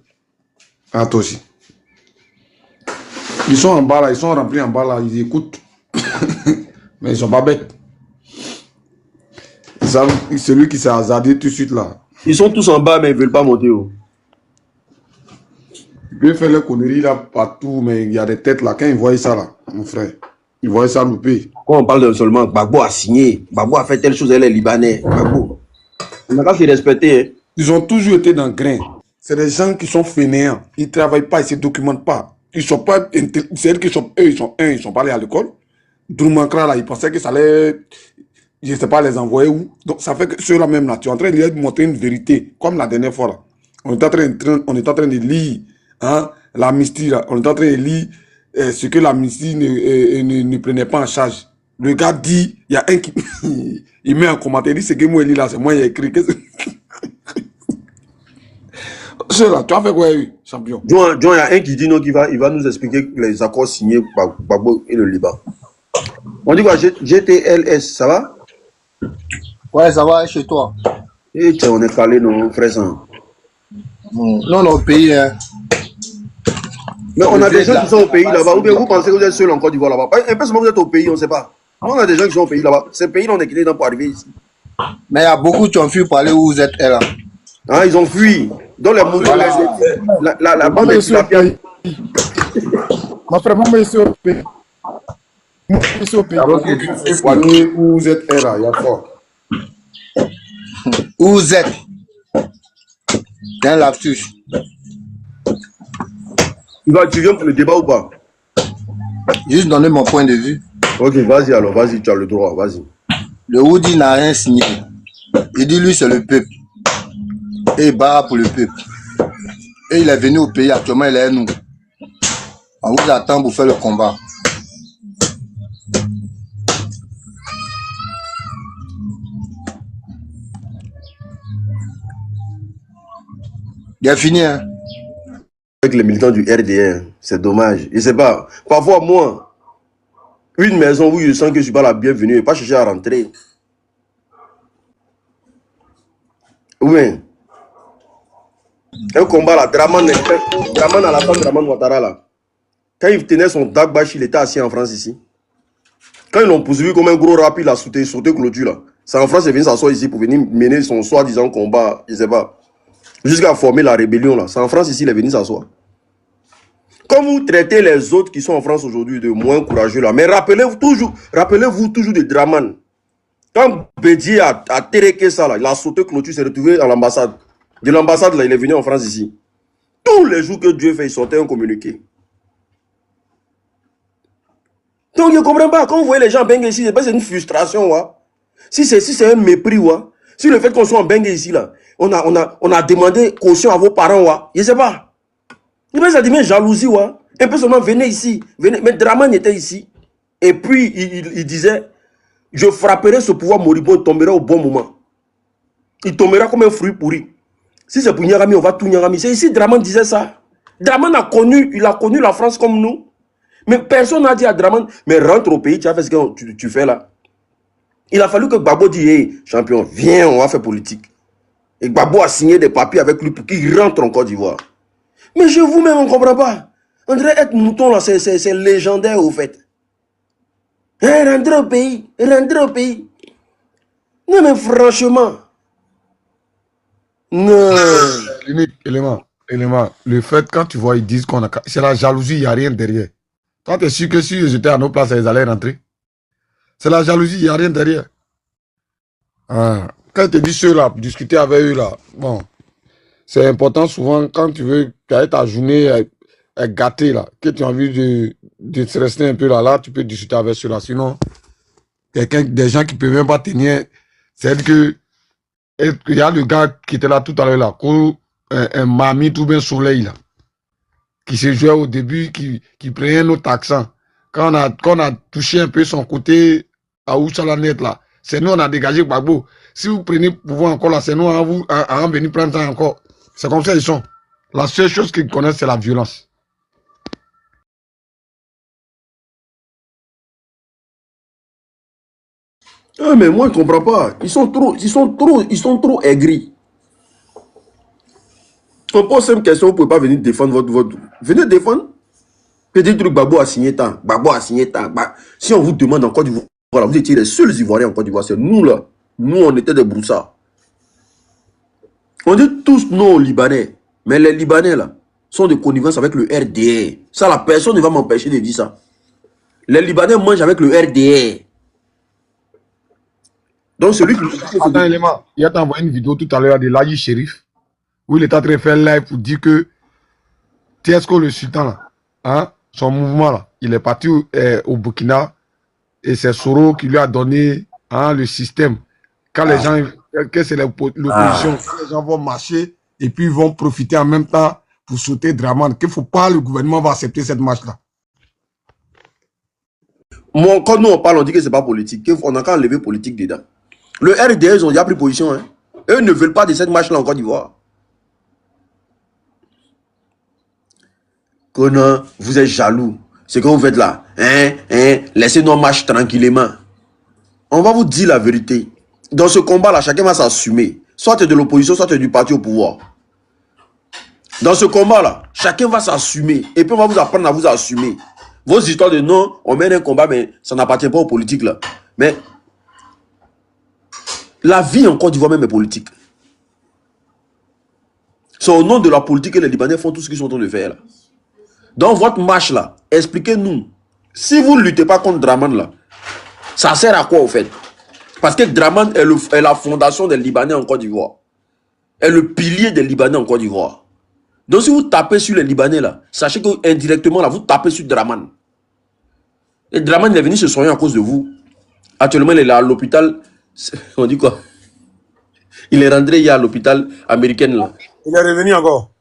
Ah, toi aussi. Ils sont en bas là, ils sont remplis en bas là, ils écoutent. Mais ils ne sont pas bêtes. C'est lui qui s'est hasardé tout de suite là. Ils sont tous en bas, mais ils ne veulent pas monter haut. Ils peuvent faire les conneries là partout, mais il y a des têtes là. Quand ils voient ça là, mon frère, ils voient ça louper. Quand on parle de seulement Gbagbo a signé, Gbagbo a fait telle chose, elle est Libanais. Gbagbo. On n'a pas fait respecter. Hein. Ils ont toujours été dans le grain. C'est des gens qui sont fainéants. Ils ne travaillent pas, ils ne se documentent pas. Ils sont pas. C'est eux qui sont. Eux, ils sont pas allés à l'école. Drumankra là, ils pensaient que ça allait. Je ne sais pas les envoyer où. Donc ça fait que ceux-là même là, tu es en train de leur montrer une vérité. Comme la dernière fois là. On est en train de lire hein, l'amnistie là. On est en train de lire ce que l'amnistie ne prenait pas en charge. Le gars dit, il y a un qui il met un commentaire, il dit c'est que moi il lit là, c'est moi il a écrit. C'est là, tu as fait quoi, champion? John, il y a un qui dit non, il va nous expliquer les accords signés par Gbagbo et le Liban. On dit quoi, GTLS, ça va? Ouais, ça va chez toi. Et on est calé, non, frère. Non, au pays. Hein. Mais on a des gens qui sont au pays là-bas, ou bien vous pensez que vous êtes seul en Côte d'Ivoire là-bas? Un peu seulement vous êtes au pays, on ne sait pas. On a des gens qui sont au pays là-bas. Ces pays-là, on est quitté pour arriver ici. Mais il y a beaucoup qui ont fui pour aller où vous êtes là. Ah, ils ont fui. Dans les mouvements, la bande est sur la pied. Ma frère, moi, je suis au pays. Moi, je suis au pays. Alors il faut aller où vous êtes là, il y a quoi? Où vous êtes? Dans l'absus. Tu viens pour le débat ou pas? Juste donner mon point de vue. Ok, vas-y alors, vas-y, tu as le droit, vas-y. Le Woody n'a rien signé. Il dit lui c'est le peuple. Et il barre pour le peuple. Et il est venu au pays, actuellement il est nous. On vous attend pour faire le combat. Bien fini, hein? Avec les militants du RDR, c'est dommage. Je sais pas. Parfois, moi, une maison où je sens que je suis pas la bienvenue, et pas chercher à rentrer. Oui. Un combat là, Draman à la fin de Draman Ouattara là. Quand il tenait son Dagbash, il était assis en France ici. Quand ils l'ont poursuivi comme un gros rap, il a sauté clôture là. C'est en France, il est venu s'asseoir ici pour venir mener son soi-disant combat, je sais pas. Jusqu'à former la rébellion là. C'est en France ici, il est venu s'asseoir. Comme vous traitez les autres qui sont en France aujourd'hui de moins courageux là, mais rappelez-vous toujours de Draman. Quand Bédier a terrequé ça là, il a sauté clôture, s'est retrouvé à l'ambassade. De l'ambassade là, il est venu en France ici. Tous les jours que Dieu fait, il sortait un communiqué. Donc je ne comprends pas, quand vous voyez les gens en Bengue ici, c'est une frustration. Ouais. Si c'est un mépris, ouais. Si le fait qu'on soit en Bengue ici, là, on a demandé caution à vos parents, ouais. Je ne sais pas. Ça devient jalousie. Ouais. Un peu seulement, venez ici. Venez. Mais Draman était ici. Et puis, il disait, je frapperai ce pouvoir moribond, il tombera au bon moment. Il tombera comme un fruit pourri. Si c'est pour Nyarami, on va tout Nyarami. C'est ici Draman disait ça. Draman a connu la France comme nous. Mais personne n'a dit à Draman, mais rentre au pays, tu as fait ce que tu fais là. Il a fallu que Gbagbo dise, hey, champion, viens, on va faire politique. Et Gbagbo a signé des papiers avec lui pour qu'il rentre en Côte d'Ivoire. Mais je vous-même, on ne comprend pas. On dirait être mouton là, c'est légendaire au fait. Hein, rentrez au pays, rentrez au pays. Non mais franchement. Non. Élément. Le fait, quand tu vois, ils disent qu'on a... C'est la jalousie, il n'y a rien derrière. Toi, tu es sûr que si ils étaient à nos places, ils allaient rentrer. C'est la jalousie, il n'y a rien derrière. Ah. Quand tu dis ceux-là, discuter avec eux, là, bon, c'est important souvent quand tu veux que ta journée est gâtée, là, que tu as envie de te rester un peu là, tu peux discuter avec ceux-là. Sinon, des gens qui ne peuvent même pas tenir, c'est que il y a le gars qui était là tout à l'heure, là, un mamie tout bien soleil, là, qui se jouait au début, qui prenait un autre accent. Quand on a touché un peu son côté à Oussalanet, là, c'est nous, on a dégagé Gbagbo. Si vous prenez pouvoir encore là, c'est nous, à venir prendre ça encore. C'est comme ça ils sont. La seule chose qu'ils connaissent, c'est la violence. Ah, mais moi, je ne comprends pas. Ils sont trop aigris. On pose une question, vous ne pouvez pas venir défendre votre... Venez défendre. Petit truc, Gbagbo a signé tant. Gbagbo a signé tant. Si on vous demande en Côte d'Ivoire, voilà, vous étiez les seuls Ivoiriens en Côte d'Ivoire, c'est nous là. Nous, on était des broussards. On dit tous non aux Libanais. Mais les Libanais là, sont de connivence avec le RDR. Ça, la personne ne va m'empêcher de dire ça. Les Libanais mangent avec le RDR. Donc celui qui... Attends, élément. Il a envoyé une vidéo tout à l'heure de Layi Shérif, où il est en train de faire live pour dire que Tiesco le sultan là, hein, son mouvement là, il est parti au Burkina et c'est Soro qui lui a donné le système. Quand les gens, que c'est l'opposition, quand les gens vont marcher et puis ils vont profiter en même temps pour sauter Draman, qu'il ne faut pas, le gouvernement va accepter cette marche là. Moi, quand nous on parle, on dit que c'est pas politique, qu'on a qu'à enlever politique dedans. Le RDR, ils ont déjà pris position. Hein. Eux ne veulent pas de cette marche là en Côte d'Ivoire. Conan, vous êtes jaloux. Ce que vous faites là, laissez nos marches tranquillement. On va vous dire la vérité. Dans ce combat-là, chacun va s'assumer. Soit tu es de l'opposition, soit tu es du parti au pouvoir. Dans ce combat-là, chacun va s'assumer. Et puis on va vous apprendre à vous assumer. Vos histoires de non, on mène un combat, mais ça n'appartient pas aux politiques là. Mais la vie en Côte d'Ivoire même est politique. C'est au nom de la politique que les Libanais font tout ce qu'ils sont en train de faire là. Dans votre marche là, expliquez-nous. Si vous ne luttez pas contre Draman là, ça sert à quoi au fait? Parce que Draman est la fondation des Libanais en Côte d'Ivoire. Est le pilier des Libanais en Côte d'Ivoire. Donc si vous tapez sur les Libanais là, sachez que indirectement là, vous tapez sur Draman. Et Draman est venu se soigner à cause de vous. Actuellement, il est là à l'hôpital. On dit quoi? Il est rentré hier à l'hôpital américain là. Il est revenu encore.